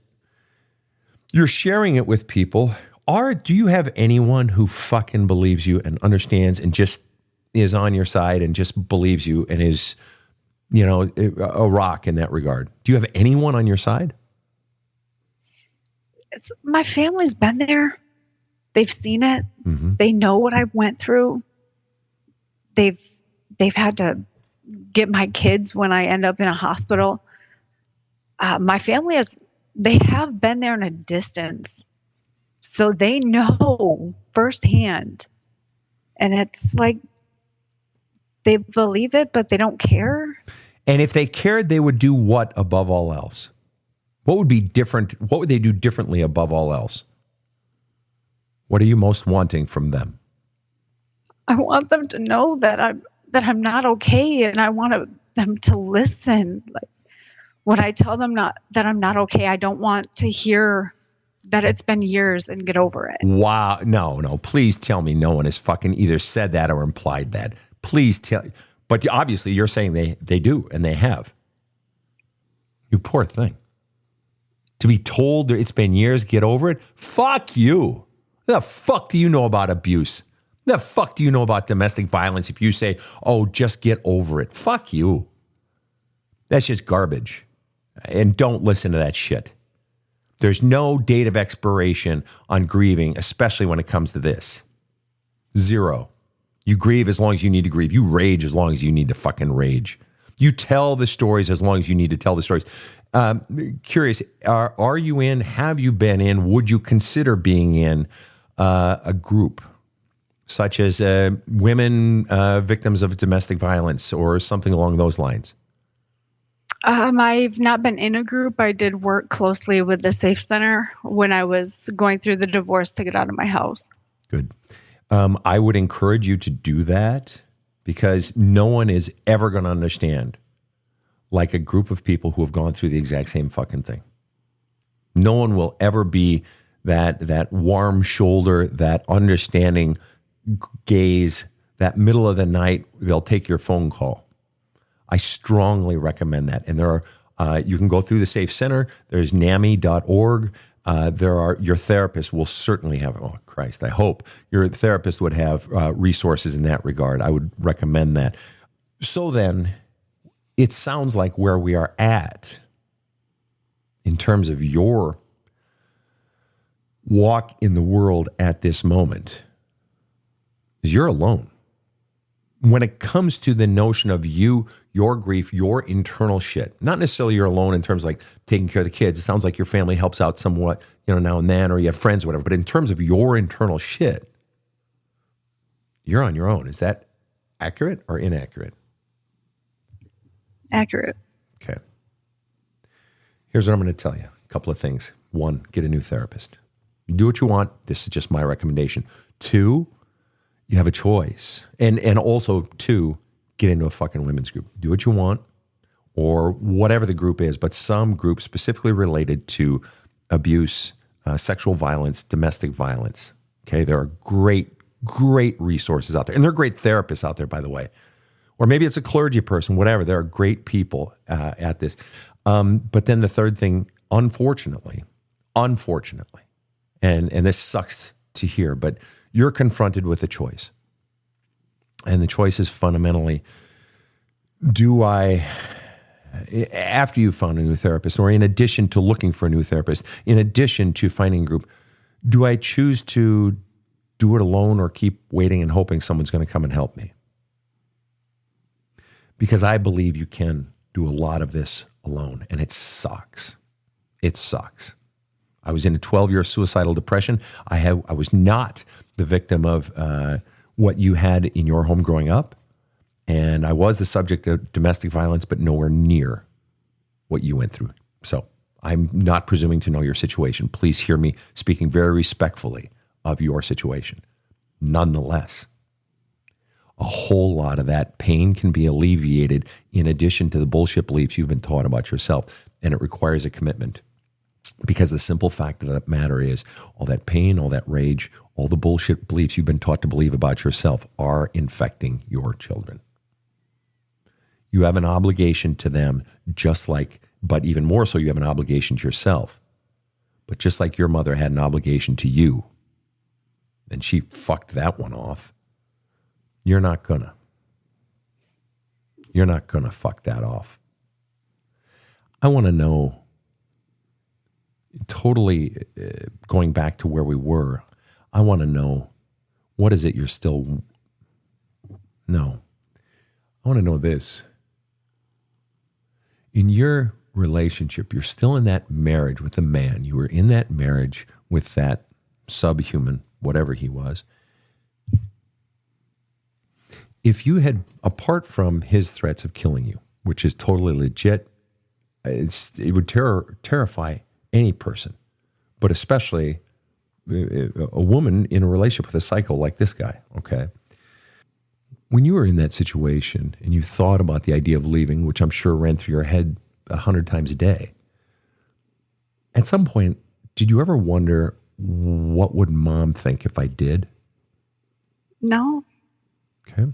you're sharing it with people. Do you have anyone who fucking believes you and understands and just is on your side and just believes you and is, a rock in that regard? Do you have anyone on your side? My family's been there. They've seen it. Mm-hmm. They know what I went through. They've had to get my kids when I end up in a hospital. My family they have been there in a distance. So they know firsthand. And it's like they believe it, but they don't care. And if they cared, they would do what above all else? What would be different? What would they do differently above all else? What are you most wanting from them? I want them to know that I'm not okay, and I want them to listen. Like when I tell them that I'm not okay, I don't want to hear that it's been years and get over it. Wow. No. Please tell me no one has fucking either said that or implied that. Please tell. But obviously you're saying they do, and they have. You poor thing. To be told that it's been years, get over it? Fuck you. The fuck do you know about abuse? The fuck do you know about domestic violence if you say, oh, just get over it? Fuck you. That's just garbage. And don't listen to that shit. There's no date of expiration on grieving, especially when it comes to this. 0. You grieve as long as you need to grieve. You rage as long as you need to fucking rage. You tell the stories as long as you need to tell the stories. Curious, are you in, have you been in, would you consider being in a group such as women victims of domestic violence or something along those lines? I've not been in a group. I did work closely with the Safe Center when I was going through the divorce to get out of my house. Good. I would encourage you to do that because no one is ever going to understand like a group of people who have gone through the exact same fucking thing. No one will ever be that warm shoulder, that understanding gaze, that middle of the night, they'll take your phone call. I strongly recommend that. And there are, you can go through the Safe Center. There's NAMI.org. Your therapist will certainly have, oh Christ, I hope your therapist would have resources in that regard. I would recommend that. So then it sounds like where we are at in terms of your walk in the world at this moment is you're alone. When it comes to the notion of you, your grief, your internal shit, not necessarily you're alone in terms of like taking care of the kids. It sounds like your family helps out somewhat, now and then, or you have friends or whatever. But in terms of your internal shit, you're on your own. Is that accurate or inaccurate? Accurate. Okay. Here's what I'm going to tell you. A couple of things. 1, get a new therapist. You do what you want. This is just my recommendation. 2, you have a choice. And also, 2, get into a fucking women's group. Do what you want or whatever the group is, but some group specifically related to abuse, sexual violence, domestic violence. Okay, there are great resources out there. And there are great therapists out there, by the way. Or maybe it's a clergy person, whatever. There are great people at this. But then the third thing, unfortunately, and this sucks to hear, but you're confronted with a choice. And the choice is fundamentally, after you found a new therapist, or in addition to looking for a new therapist, in addition to finding a group, do I choose to do it alone or keep waiting and hoping someone's going to come and help me? Because I believe you can do a lot of this alone, and it sucks. It sucks. I was in a 12-year suicidal depression. I was not the victim of what you had in your home growing up, And I was the subject of domestic violence, but nowhere near what you went through. So I'm not presuming to know your situation. Please hear me speaking very respectfully of your situation. Nonetheless, a whole lot of that pain can be alleviated in addition to the bullshit beliefs you've been taught about yourself. And it requires a commitment. Because the simple fact of the matter is, all that pain, all that rage, all the bullshit beliefs you've been taught to believe about yourself are infecting your children. You have an obligation to them, but even more so, you have an obligation to yourself. But just like your mother had an obligation to you, and she fucked that one off, you're not gonna fuck that off. I want to know, totally going back to where we were, I want to know, what is it you're still... No. I want to know this. In your relationship, you're still in that marriage with a man. You were in that marriage with that subhuman, whatever he was. If you had, apart from his threats of killing you, which is totally legit, it would terrify any person, but especially a woman in a relationship with a psycho like this guy, okay? When you were in that situation and you thought about the idea of leaving, which I'm sure ran through your head 100 times a day, at some point, did you ever wonder, what would mom think if I did? No. Okay.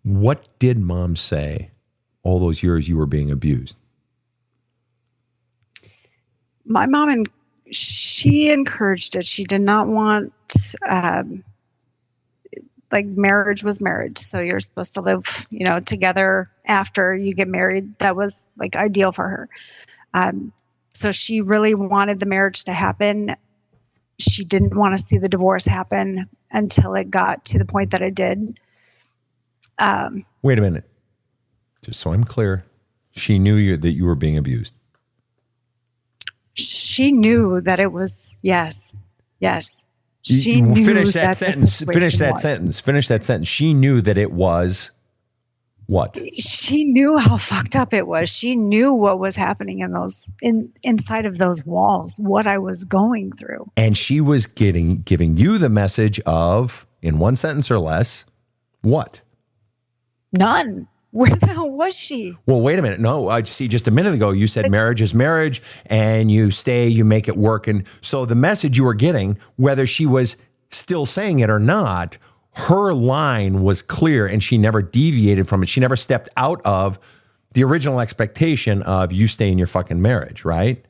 What did mom say all those years you were being abused? My mom, she encouraged it. She did not want, marriage was marriage. So you're supposed to live, together after you get married. That was ideal for her. So she really wanted the marriage to happen. She didn't want to see the divorce happen until it got to the point that it did. Wait a minute. Just so I'm clear, she knew that you were being abused. She knew that it was, yes. She knew finish that sentence. Finish that sentence. She knew that it was what? She knew how fucked up it was. She knew what was happening inside of those walls, what I was going through. And she was giving you the message of, in one sentence or less, what? None. Where the hell was she? Well, wait a minute. No, I see. Just a minute ago, you said marriage is marriage, and you stay, you make it work. And so the message you were getting, whether she was still saying it or not, her line was clear, and she never deviated from it. She never stepped out of the original expectation of you stay in your fucking marriage, right?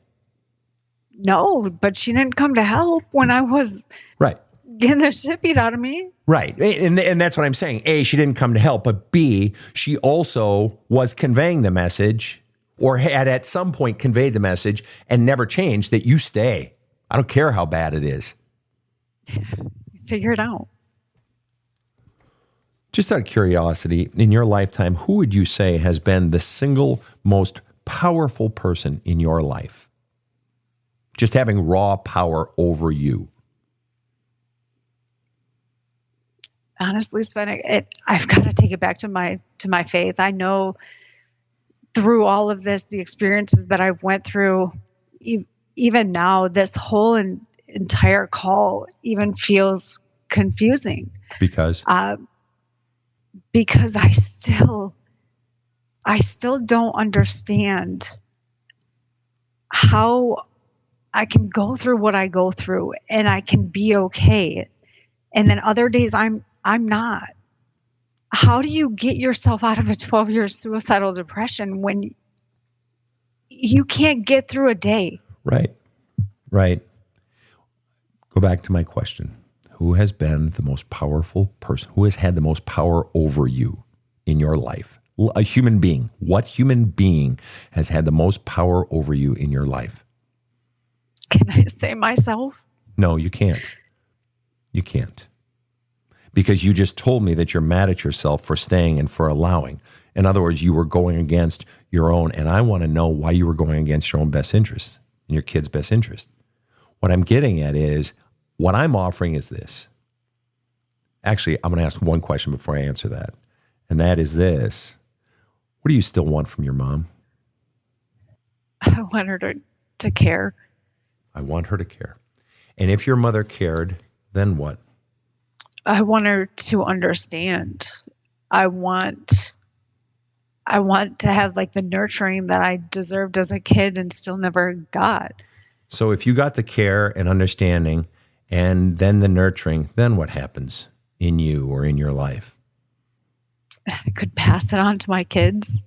No, but she didn't come to help when I was right getting the shit beat out of me. Right. And that's what I'm saying. A, she didn't come to help, but B, she also was conveying the message, or had at some point conveyed the message and never changed, that you stay. I don't care how bad it is. Figure it out. Just out of curiosity, in your lifetime, who would you say has been the single most powerful person in your life? Just having raw power over you. Honestly, Sven, I've got to take it back to my faith. I know through all of this, the experiences that I've went through, even now, this whole entire call even feels confusing. Because? Because I still don't understand how I can go through what I go through and I can be okay. And then other days I'm not. How do you get yourself out of a 12-year suicidal depression when you can't get through a day? Right. Go back to my question. Who has been the most powerful person? Who has had the most power over you in your life? A human being. What human being has had the most power over you in your life? Can I say myself? No, you can't. You can't. Because you just told me that you're mad at yourself for staying and for allowing. In other words, you were going against your own, and I want to know why you were going against your own best interests and your kid's best interest. What I'm getting at is, what I'm offering is this. Actually, I'm going to ask one question before I answer that. And that is this. What do you still want from your mom? I want her to care. I want her to care. And if your mother cared, then what? I want her to understand. I want to have like the nurturing that I deserved as a kid and still never got. So if you got the care and understanding and then the nurturing, then what happens in you or in your life? I could pass it on to my kids.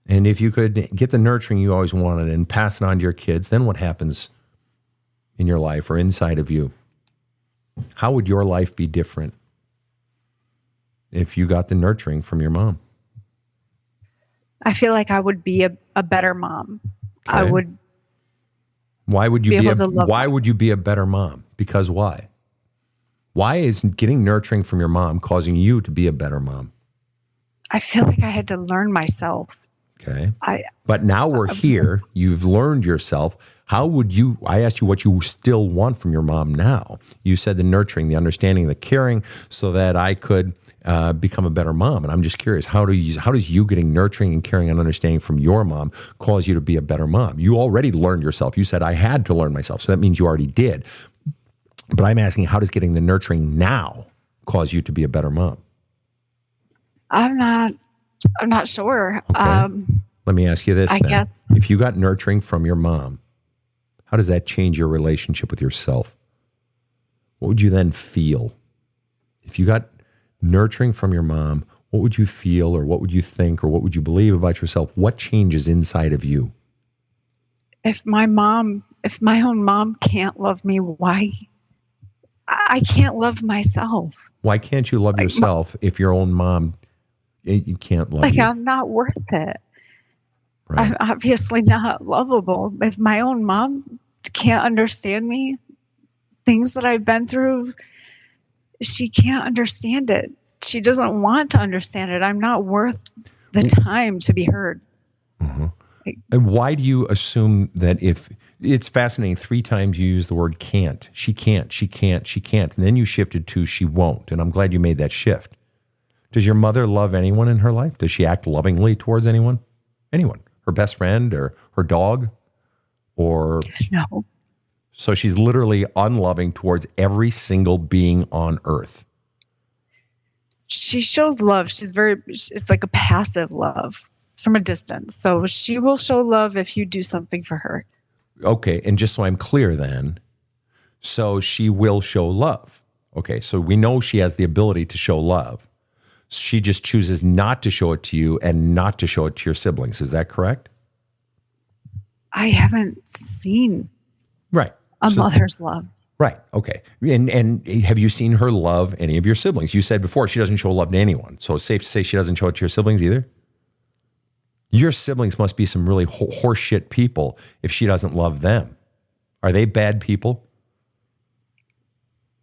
And if you could get the nurturing you always wanted and pass it on to your kids, then what happens in your life or inside of you? How would your life be different if you got the nurturing from your mom? I feel like I would be a better mom. Okay. I would. Why would you why would you be a better mom? Because why? Why is getting nurturing from your mom causing you to be a better mom? I feel like I had to learn myself. Okay. But now we're here. You've learned yourself. How would you, I asked you what you still want from your mom now. You said the nurturing, the understanding, the caring, so that I could become a better mom. And I'm just curious, how does you getting nurturing and caring and understanding from your mom cause you to be a better mom? You already learned yourself. You said I had to learn myself. So that means you already did. But I'm asking, how does getting the nurturing now cause you to be a better mom? I'm not sure. Okay. Let me ask you this then. guess. If you got nurturing from your mom, how does that change your relationship with yourself? What would you then feel? If you got nurturing from your mom, what would you feel or what would you think or what would you believe about yourself? What changes inside of you? If my own mom can't love me, why? I can't love myself. Why can't you love yourself if your own mom you can't love you? I'm not worth it. Right. I'm obviously not lovable. If my own mom can't understand me, things that I've been through, she can't understand it. She doesn't want to understand it. I'm not worth the time to be heard. Uh-huh. And why do you assume that if it's fascinating, 3 times you use the word can't, she can't, she can't, she can't. And then you shifted to she won't. And I'm glad you made that shift. Does your mother love anyone in her life? Does she act lovingly towards anyone? Anyone? Her best friend or her dog? Or no. So she's literally unloving towards every single being on earth. She shows love. It's like a passive love. It's from a distance. So she will show love if you do something for her. Okay, and just so I'm clear then, so she will show love. Okay, so we know she has the ability to show love. She just chooses not to show it to you and not to show it to your siblings. Is that correct? I haven't seen a mother's love. Right. Okay. And have you seen her love any of your siblings? You said before she doesn't show love to anyone. So it's safe to say she doesn't show it to your siblings either? Your siblings must be some really horseshit people if she doesn't love them. Are they bad people?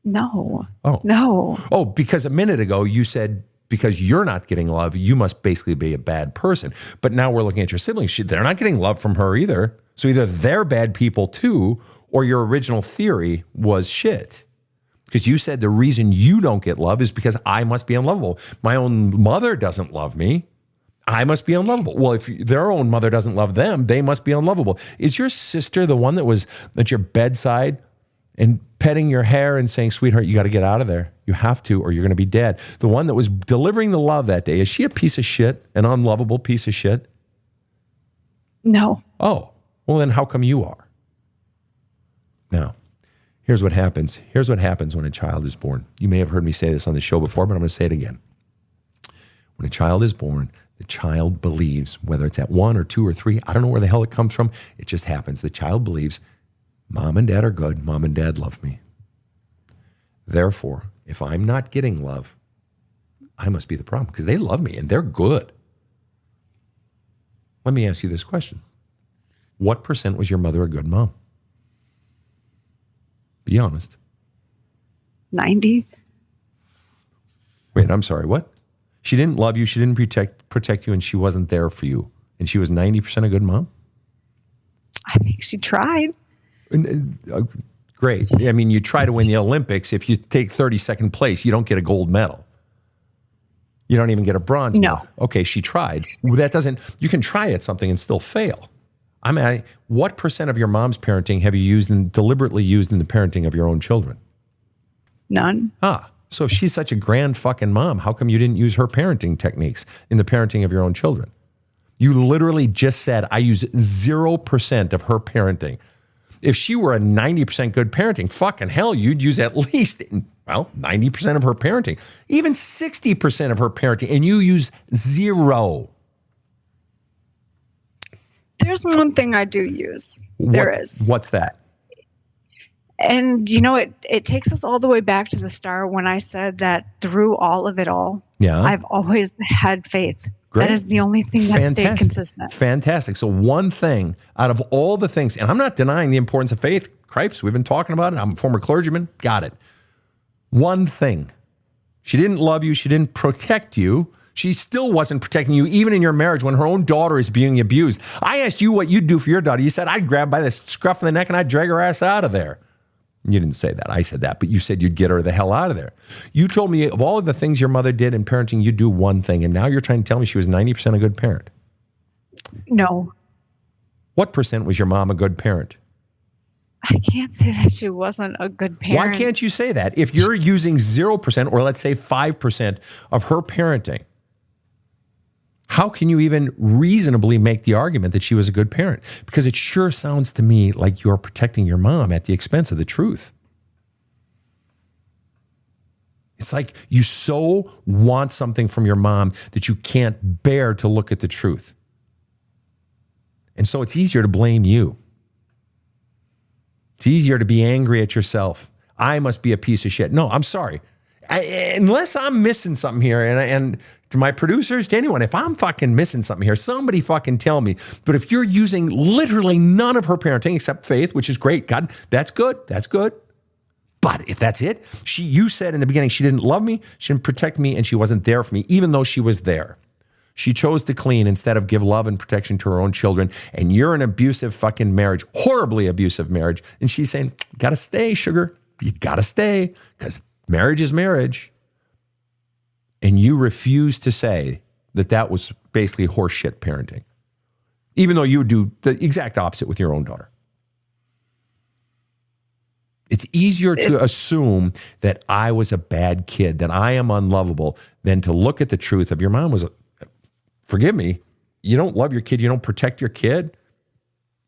No. Oh. No. Oh, because a minute ago you said because you're not getting love, you must basically be a bad person. But now we're looking at your siblings. They're not getting love from her either. So either they're bad people too, or your original theory was shit. Because you said the reason you don't get love is because I must be unlovable. My own mother doesn't love me. I must be unlovable. Well, if their own mother doesn't love them, they must be unlovable. Is your sister the one that was at your bedside and petting your hair and saying, sweetheart, you got to get out of there. You have to, or you're going to be dead. The one that was delivering the love that day, is she a piece of shit, an unlovable piece of shit? No. Oh, well then how come you are? Now, here's what happens. Here's what happens when a child is born. You may have heard me say this on the show before, but I'm going to say it again. When a child is born, the child believes, whether it's at 1 or 2 or 3, I don't know where the hell it comes from. It just happens. The child believes, mom and dad are good. Mom and dad love me. Therefore, if I'm not getting love, I must be the problem because they love me and they're good. Let me ask you this question. What % was your mother a good mom? Be honest. 90. Wait, I'm sorry, what? She didn't love you, she didn't protect you, and she wasn't there for you. And she was 90% a good mom? I think she tried. Great. I mean, you try to win the Olympics. If you take 32nd place, you don't get a gold medal. You don't even get a bronze No. medal. Okay, she tried. That doesn't, you can try at something and still fail. What percent of your mom's parenting have you used and deliberately used in the parenting of your own children? None. So if she's such a grand fucking mom, how come you didn't use her parenting techniques in the parenting of your own children? You literally just said, I use 0% of her parenting. If she were a 90% good parenting, fucking hell, you'd use at least, 90% of her parenting, even 60% of her parenting, and you use 0. There's one thing I do use. There is. What's that? And, it takes us all the way back to the start when I said that through all of it all, I've always had faith. Great. That is the only thing that stayed consistent. Fantastic. So one thing out of all the things, and I'm not denying the importance of faith, Cripes, we've been talking about it. I'm a former clergyman. Got it. One thing. She didn't love you. She didn't protect you. She still wasn't protecting you, even in your marriage when her own daughter is being abused. I asked you what you'd do for your daughter. You said, I'd grab by the scruff of the neck and I'd drag her ass out of there. You didn't say that. I said that, but you said you'd get her the hell out of there. You told me of all of the things your mother did in parenting, you do one thing, and now you're trying to tell me she was 90% a good parent. No. What percent was your mom a good parent? I can't say that she wasn't a good parent. Why can't you say that? If you're using 0%, or let's say 5% of her parenting, how can you even reasonably make the argument that she was a good parent? Because it sure sounds to me like you're protecting your mom at the expense of the truth. It's like you so want something from your mom that you can't bear to look at the truth. And so it's easier to blame you. It's easier to be angry at yourself. I must be a piece of shit. No, I'm sorry. Unless I'm missing something here, and to my producers, to anyone, if I'm fucking missing something here, somebody fucking tell me. But if you're using literally none of her parenting except faith, which is great, God, that's good. That's good. But if that's it, you said in the beginning she didn't love me, she didn't protect me, and she wasn't there for me, even though she was there. She chose to clean instead of give love and protection to her own children. And you're an abusive fucking marriage, horribly abusive marriage. And she's saying, gotta stay, sugar. You gotta stay, because marriage is marriage. And you refuse to say that that was basically horseshit parenting, even though you do the exact opposite with your own daughter. It's easier to assume that I was a bad kid, that I am unlovable, than to look at the truth of your mom was, forgive me, you don't love your kid, you don't protect your kid.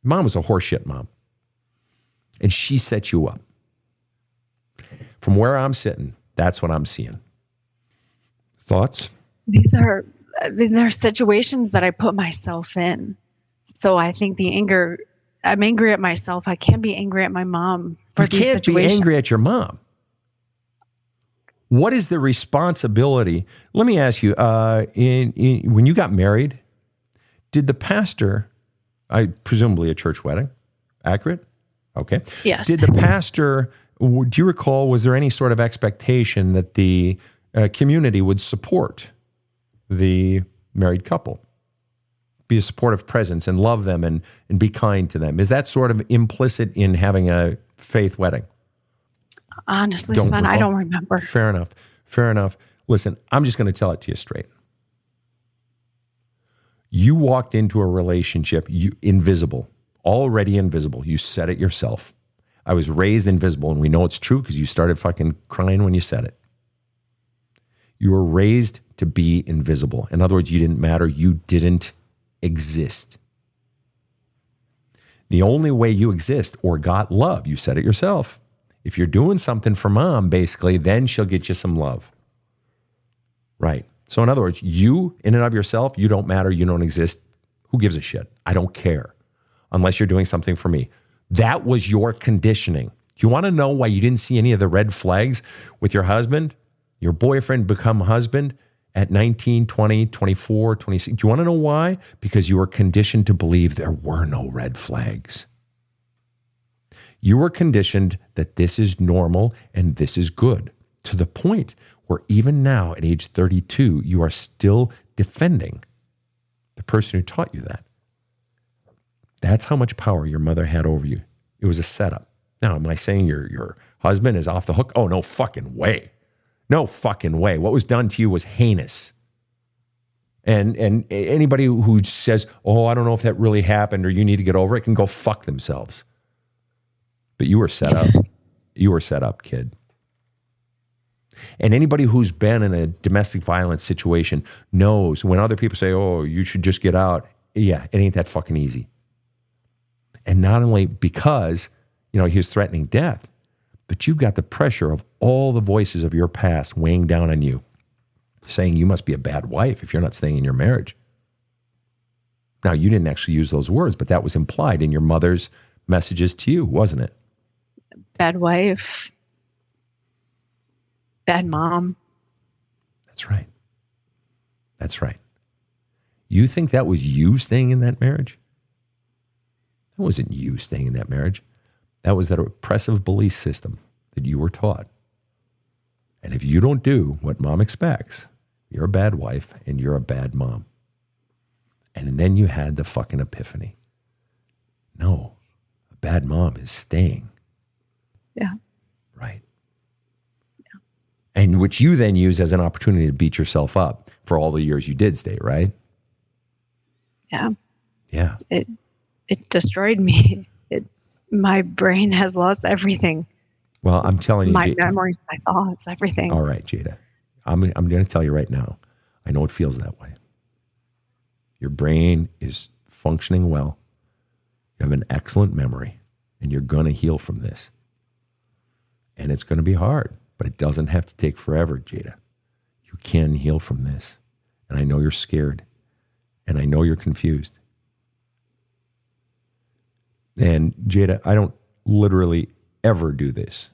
Mom was a horseshit mom. And she set you up. From where I'm sitting, that's what I'm seeing. Thoughts? There are situations that I put myself in. So I think I'm angry at myself. I can't be angry at my mom for these situations. You can't be angry at your mom. What is the responsibility? Let me ask you, when you got married, did the pastor, presumably a church wedding, accurate? Okay. Yes. Did the pastor, do you recall, was there any sort of expectation that the community would support the married couple, be a supportive presence and love them and be kind to them? Is that sort of implicit in having a faith wedding? Honestly, Sven, I don't remember. Fair enough. Listen, I'm just going to tell it to you straight. You walked into a relationship, already invisible. You said it yourself. I was raised invisible, and we know it's true because you started fucking crying when you said it. You were raised to be invisible. In other words, you didn't matter. You didn't exist. The only way you exist or got love, you said it yourself. If you're doing something for mom, basically, then she'll get you some love. Right. So in other words, you, in and of yourself, you don't matter. You don't exist. Who gives a shit? I don't care. Unless you're doing something for me. That was your conditioning. You want to know why you didn't see any of the red flags with your husband? Your boyfriend become husband at 19, 20, 24, 26. Do you want to know why? Because you were conditioned to believe there were no red flags. You were conditioned that this is normal and this is good, to the point where even now at age 32, you are still defending the person who taught you that. That's how much power your mother had over you. It was a setup. Now, am I saying your husband is off the hook? Oh, no fucking way. No fucking way. What was done to you was heinous. And anybody who says, oh, I don't know if that really happened or you need to get over it can go fuck themselves. But you were set up. You were set up, kid. And anybody who's been in a domestic violence situation knows when other people say, oh, you should just get out. Yeah, it ain't that fucking easy. And not only because, he was threatening death, but you've got the pressure of all the voices of your past weighing down on you, saying you must be a bad wife if you're not staying in your marriage. Now, you didn't actually use those words, but that was implied in your mother's messages to you, wasn't it? Bad wife. Bad mom. That's right. That's right. You think that was you staying in that marriage? That wasn't you staying in that marriage. That was that oppressive belief system that you were taught. And if you don't do what mom expects, you're a bad wife and you're a bad mom. And then you had the fucking epiphany. No, a bad mom is staying. Yeah. Right. Yeah. And which you then use as an opportunity to beat yourself up for all the years you did stay, right? Yeah. Yeah. It destroyed me. My brain has lost everything. Well, I'm telling you, my memories, my thoughts, everything. All right, Jayda. I'm going to tell you right now. I know it feels that way. Your brain is functioning well. You have an excellent memory, and you're going to heal from this. And it's going to be hard, but it doesn't have to take forever, Jayda. You can heal from this. And I know you're scared, and I know you're confused. And Jayda, I don't literally ever do this,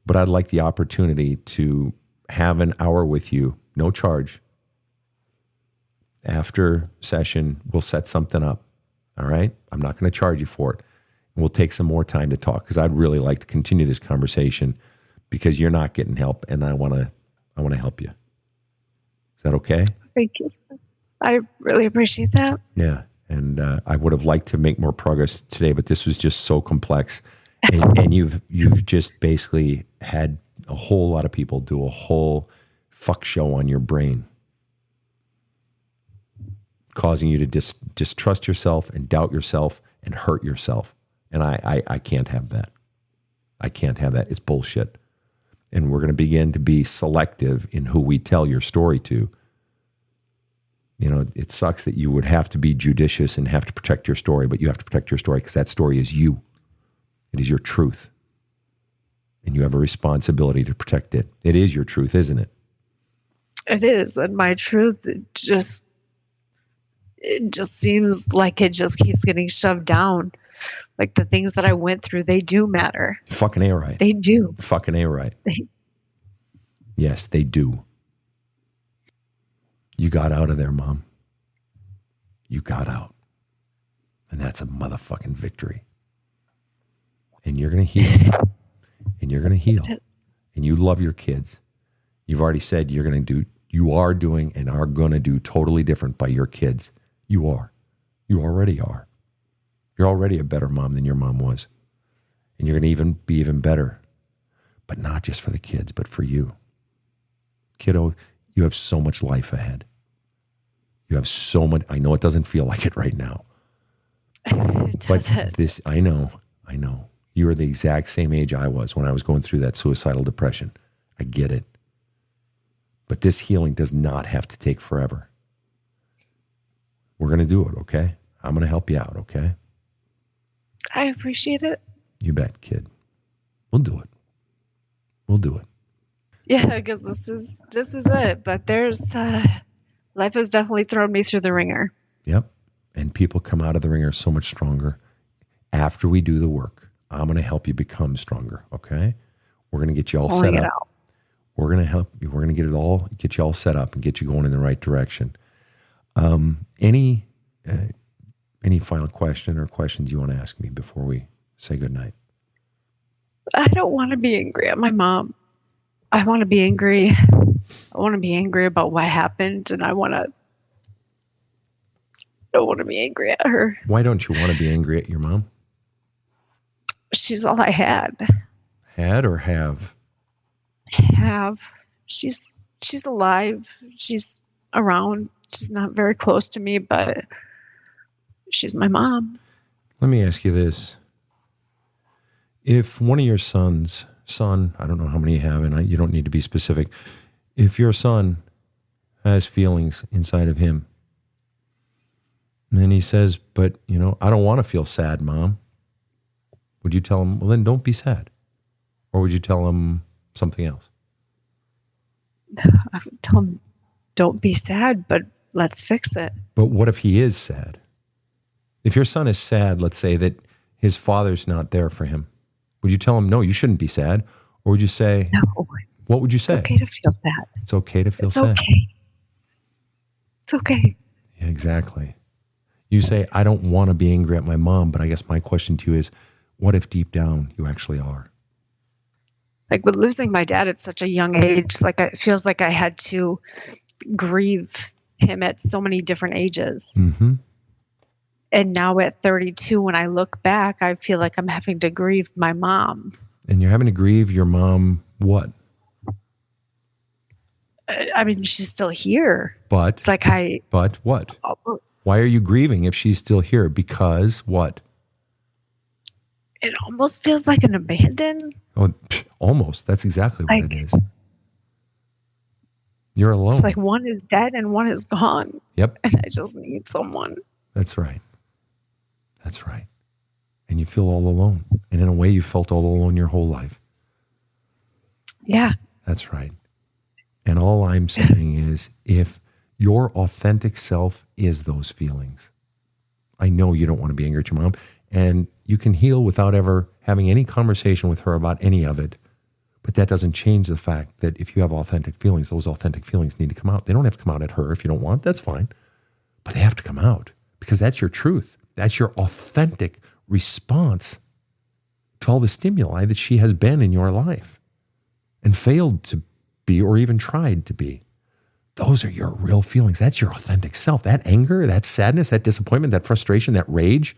but I'd like the opportunity to have an hour with you, no charge. After session, we'll set something up. All right? I'm not going to charge you for it. And we'll take some more time to talk because I'd really like to continue this conversation because you're not getting help, and I want to help you. Is that okay? Thank you. I really appreciate that. Yeah. And I would have liked to make more progress today, but this was just so complex. And you've just basically had a whole lot of people do a whole fuck show on your brain, causing you to distrust yourself and doubt yourself and hurt yourself. And I can't have that. I can't have that. It's bullshit. And we're going to begin to be selective in who we tell your story to. It sucks that you would have to be judicious and have to protect your story, but you have to protect your story because that story is you. It is your truth. And you have a responsibility to protect it. It is your truth, isn't it? It is. And my truth, it just seems like it just keeps getting shoved down. Like the things that I went through, they do matter. Fucking A right. They do. Fucking A right. Yes, they do. You got out of there, Mom. You got out. And that's a motherfucking victory. And you're going to heal. And you're going to heal. And you love your kids. You've already said you are doing and are going to do totally different by your kids. You are. You already are. You're already a better mom than your mom was. And you're going to be even better. But not just for the kids, but for you. Kiddo, you have so much life ahead. You have so much. I know it doesn't feel like it right now. But I know. You are the exact same age I was when I was going through that suicidal depression. I get it. But this healing does not have to take forever. We're going to do it, okay? I'm going to help you out, okay? I appreciate it. You bet, kid. We'll do it. We'll do it. Yeah, because this is it. But there's life has definitely thrown me through the ringer. Yep. And people come out of the ringer so much stronger after we do the work. I'm going to help you become stronger, okay? We're going to get you all set up. We're going to help you. We're going to get you all set up and get you going in the right direction. Any final question or questions you want to ask me before we say goodnight? I don't want to be angry at my mom. I want to be angry. I want to be angry about what happened, and I don't want to be angry at her. Why don't you want to be angry at your mom? She's all I had. Had or have? Have. She's alive. She's around. She's not very close to me, but she's my mom. Let me ask you this. If one of your son, I don't know how many you have, and you don't need to be specific. If your son has feelings inside of him, and then he says, but, I don't want to feel sad, Mom. Would you tell him, well, then don't be sad? Or would you tell him something else? I would tell him, don't be sad, but let's fix it. But what if he is sad? If your son is sad, let's say that his father's not there for him, would you tell him, no, you shouldn't be sad? Or would you say, no? What would you say? It's okay to feel sad. It's okay to feel it's sad. Okay. It's okay. Yeah, exactly. You say, I don't want to be angry at my mom, but I guess my question to you is, what if deep down you actually are? Like with losing my dad at such a young age, like it feels like I had to grieve him at so many different ages. Mm-hmm. And now at 32, when I look back, I feel like I'm having to grieve my mom. And you're having to grieve your mom what? I mean, she's still here. But it's like But what? Why are you grieving if she's still here? Because what? It almost feels like an abandon. Oh, almost. That's exactly what it is. You're alone. It's like one is dead and one is gone. Yep. And I just need someone. That's right. That's right. And you feel all alone. And in a way, you felt all alone your whole life. Yeah. That's right. And all I'm saying is, if your authentic self is those feelings, I know you don't want to be angry at your mom, and you can heal without ever having any conversation with her about any of it. But that doesn't change the fact that if you have authentic feelings, those authentic feelings need to come out. They don't have to come out at her if you don't want. That's fine. But they have to come out because that's your truth. That's your authentic response to all the stimuli that she has been in your life and failed to be or even tried to be. Those are your real feelings. That's your authentic self. That anger, that sadness, that disappointment, that frustration, that rage,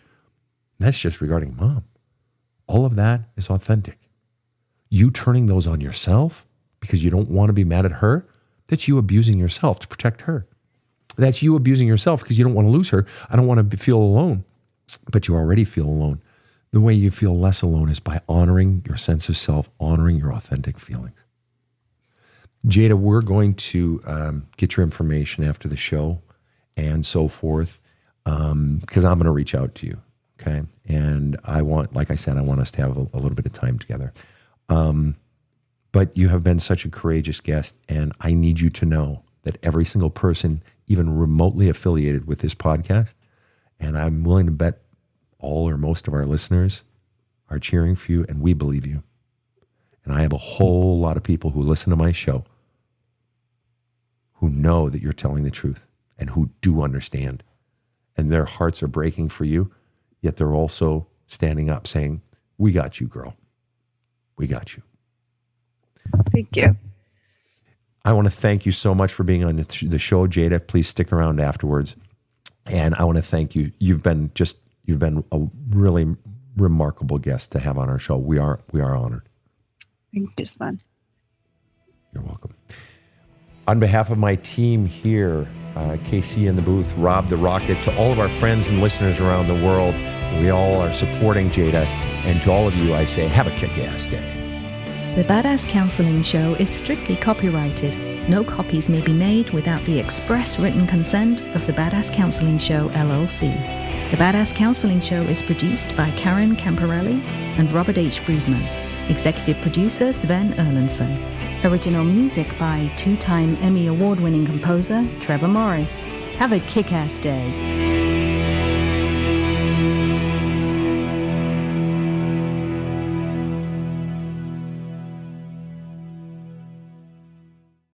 that's just regarding mom. All of that is authentic. You turning those on yourself because you don't want to be mad at her, that's you abusing yourself to protect her. That's you abusing yourself because you don't want to lose her. I don't want to feel alone, but you already feel alone. The way you feel less alone is by honoring your sense of self, honoring your authentic feelings. Jayda, we're going to get your information after the show and so forth because I'm going to reach out to you, okay? And I want, like I said, I want us to have a little bit of time together. But you have been such a courageous guest, and I need you to know that every single person, even remotely affiliated with this podcast, and I'm willing to bet all or most of our listeners are cheering for you, and we believe you. And I have a whole lot of people who listen to my show who know that you're telling the truth and who do understand. And their hearts are breaking for you, yet they're also standing up saying, we got you, girl. We got you. Thank you. I want to thank you so much for being on the show, Jayda. Please stick around afterwards. And I want to thank you. You've been a really remarkable guest to have on our show. We are honored. Thank you, Sven. You're welcome. On behalf of my team here, KC in the booth, Rob the Rocket, to all of our friends and listeners around the world, we all are supporting Jayda. And to all of you, I say, have a kick-ass day. The Badass Counseling Show is strictly copyrighted. No copies may be made without the express written consent of the Badass Counseling Show, LLC. The Badass Counseling Show is produced by Karen Camparelli and Robert H. Friedman. Executive producer Sven Erlandson. Original music by two-time Emmy Award-winning composer Trevor Morris. Have a kick-ass day.